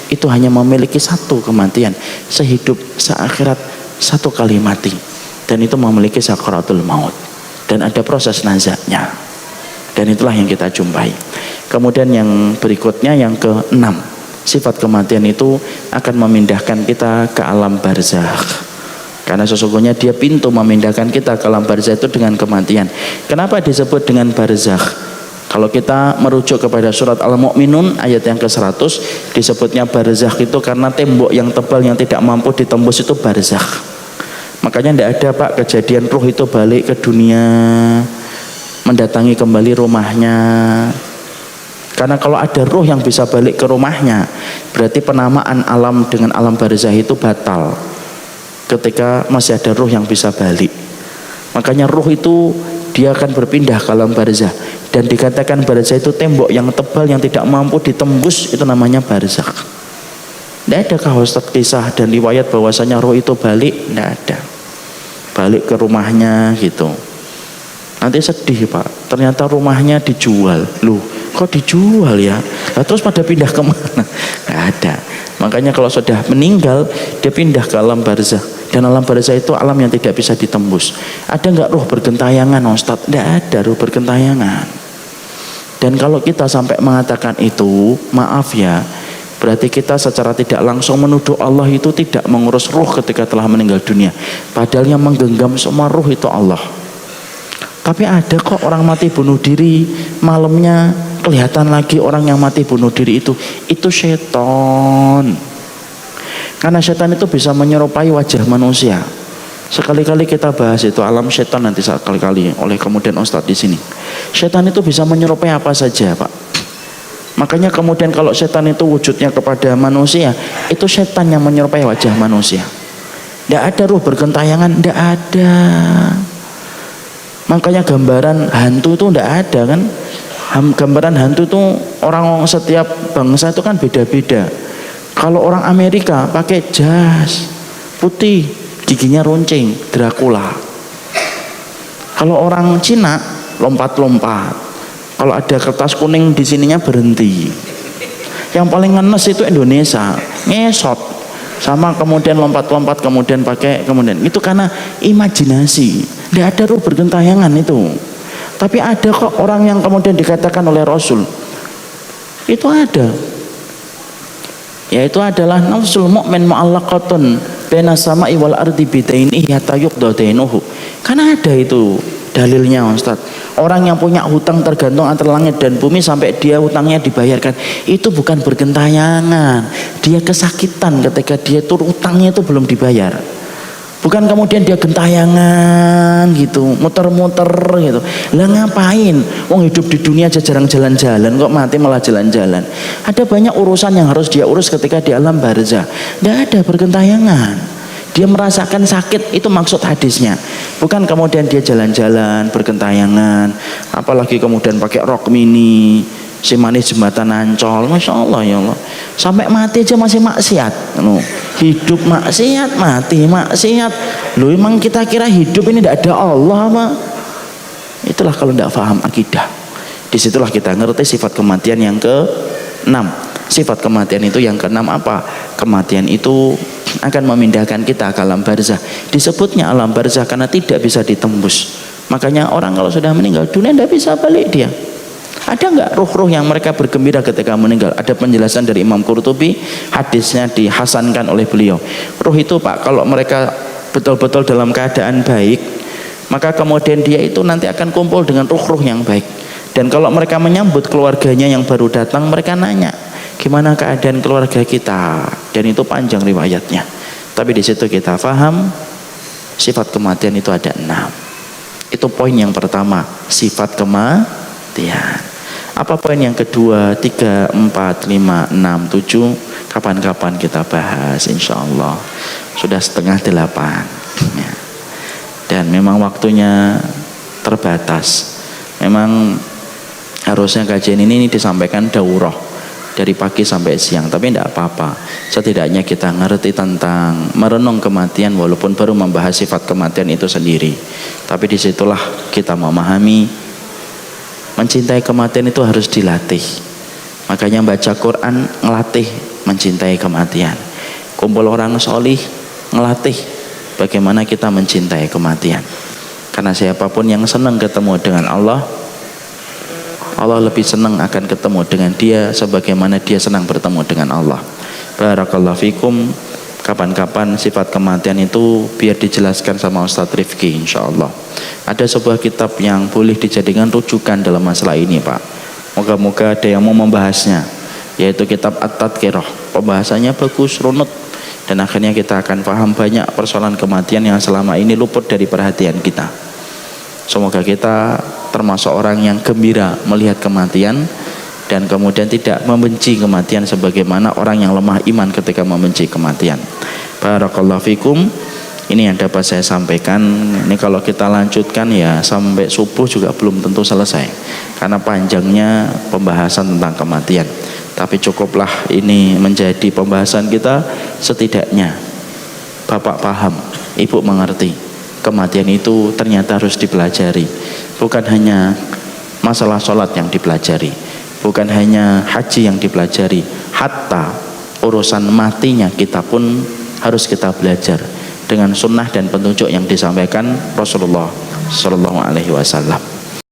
Speaker 2: itu hanya memiliki satu kematian, sehidup seakhirat satu kali mati, dan itu memiliki sakaratul maut, dan ada proses nazaknya, dan itulah yang kita jumpai. Kemudian yang berikutnya, yang ke-6, sifat kematian itu akan memindahkan kita ke alam barzakh. Karena sesungguhnya dia pintu memindahkan kita ke alam barzakh itu dengan kematian. Kenapa disebut dengan barzakh? Kalau kita merujuk kepada surat Al-Mu'minun ayat yang ke-100, disebutnya barzakh itu karena tembok yang tebal yang tidak mampu ditembus itu barzakh. Makanya tidak ada Pak kejadian ruh itu balik ke dunia, mendatangi kembali rumahnya. Karena kalau ada ruh yang bisa balik ke rumahnya, berarti penamaan alam dengan alam barzakh itu batal ketika masih ada ruh yang bisa balik. Makanya ruh itu dia akan berpindah ke alam barzakh, dan dikatakan barzakh itu tembok yang tebal yang tidak mampu ditembus, itu namanya barzakh. Tidak ada Ustaz kisah dan riwayat bahwasanya roh itu balik, tidak ada. Balik ke rumahnya gitu. Nanti sedih Pak, ternyata rumahnya dijual. Loh, kok dijual ya? Nah, terus pada pindah kemana? Tidak ada. Makanya kalau sudah meninggal, dia pindah ke alam barzakh. Dan alam barzakh itu alam yang tidak bisa ditembus. Ada nggak ruh bergentayangan Ustaz? Tidak ada ruh bergentayangan. Dan kalau kita sampai mengatakan itu, maaf ya, berarti kita secara tidak langsung menuduh Allah itu tidak mengurus ruh ketika telah meninggal dunia. Padahal yang menggenggam semua ruh itu Allah. Tapi ada kok orang mati bunuh diri, malamnya kelihatan lagi orang yang mati bunuh diri itu setan. Karena setan itu bisa menyerupai wajah manusia. Sekali-kali kita bahas itu alam setan nanti sekali-kali oleh kemudian Ustadz di sini. Setan itu bisa menyerupai apa saja Pak. Makanya kemudian kalau setan itu wujudnya kepada manusia, itu setan yang menyerupai wajah manusia. Tidak ada ruh bergentayangan, tidak ada. Makanya gambaran hantu itu tidak ada kan. Gambaran hantu itu orang setiap bangsa itu kan beda-beda. Kalau orang Amerika pakai jas putih, giginya runcing, Dracula. Kalau orang Cina lompat-lompat. Kalau ada kertas kuning di sininya berhenti. Yang paling ngenes itu Indonesia, ngesot sama kemudian lompat-lompat kemudian pakai kemudian itu karena imajinasi. Tidak ada ruh bergentayangan itu. Tapi ada kok orang yang kemudian dikatakan oleh Rasul itu ada, yaitu adalah nafsul mu'min mu'allaqatun baina sama'i wal ardi bidainihi hatta yuqda dainuhu. Karena ada itu dalilnya Ustaz. Orang yang punya hutang tergantung antara langit dan bumi sampai dia hutangnya dibayarkan, itu bukan bergentayangan. Dia kesakitan ketika dia tuh hutangnya itu belum dibayar. Bukan kemudian dia gentayangan gitu, muter-muter gitu. Lah ngapain? Wong hidup di dunia aja jarang jalan-jalan, kok mati malah jalan-jalan. Ada banyak urusan yang harus dia urus ketika di alam barzah. Tidak ada bergentayangan. Dia merasakan sakit, itu maksud hadisnya. Bukan kemudian dia jalan-jalan bergentayangan, apalagi kemudian pakai rok mini, si manis jembatan Ancol, masya Allah ya Allah. Sampai mati aja masih maksiat. Hidup maksiat, mati maksiat. Loh, emang kita kira hidup ini tidak ada Allah apa? Itulah kalau tidak paham akidah. Disitulah kita ngerti sifat kematian yang ke-6. Sifat kematian itu yang ke-6 apa? Kematian itu akan memindahkan kita ke alam barzah. Disebutnya alam barzah karena tidak bisa ditembus. Makanya orang kalau sudah meninggal dunia tidak bisa balik dia. Ada enggak ruh-ruh yang mereka bergembira ketika meninggal? Ada penjelasan dari Imam Qurtubi, hadisnya dihasankan oleh beliau. Ruh itu Pak, kalau mereka betul-betul dalam keadaan baik, maka kemudian dia itu nanti akan kumpul dengan ruh-ruh yang baik. Dan kalau mereka menyambut keluarganya yang baru datang, mereka nanya, gimana keadaan keluarga kita? Dan itu panjang riwayatnya. Tapi di situ kita paham sifat kematian itu ada 6. Itu poin yang pertama, sifat kematian. Apa poin yang kedua, 3, 4, 5, 6, 7? Kapan-kapan kita bahas insya Allah. Sudah setengah 8 ya. Dan memang waktunya terbatas. Memang harusnya kajian ini disampaikan daurah dari pagi sampai siang, tapi tidak apa-apa. Setidaknya kita ngerti tentang merenung kematian walaupun baru membahas sifat kematian itu sendiri. Tapi disitulah kita memahami mencintai kematian itu harus dilatih. Makanya baca Quran ngelatih mencintai kematian. Kumpul orang solih ngelatih bagaimana kita mencintai kematian. Karena siapapun yang senang ketemu dengan Allah, Allah lebih senang akan ketemu dengan dia sebagaimana dia senang bertemu dengan Allah. Barakallahu fikum. Kapan-kapan sifat kematian itu biar dijelaskan sama Ustadz Rifki insyaallah. Ada sebuah kitab yang boleh dijadikan rujukan dalam masalah ini Pak. Moga-moga ada yang mau membahasnya, yaitu kitab At-Tadhkirah. Pembahasannya bagus, runut, dan akhirnya kita akan paham banyak persoalan kematian yang selama ini luput dari perhatian kita. Semoga kita termasuk orang yang gembira melihat kematian dan kemudian tidak membenci kematian sebagaimana orang yang lemah iman ketika membenci kematian. Barakallahu fikum. Ini yang dapat saya sampaikan. Ini kalau kita lanjutkan ya sampai subuh juga belum tentu selesai karena panjangnya pembahasan tentang kematian. Tapi cukuplah ini menjadi pembahasan kita, setidaknya Bapak paham, Ibu mengerti. Kematian itu ternyata harus dipelajari. Bukan hanya masalah sholat yang dipelajari, bukan hanya haji yang dipelajari, hatta urusan matinya kita pun harus kita belajar dengan sunnah dan petunjuk yang disampaikan Rasulullah Sallallahu Alaihi Wasallam.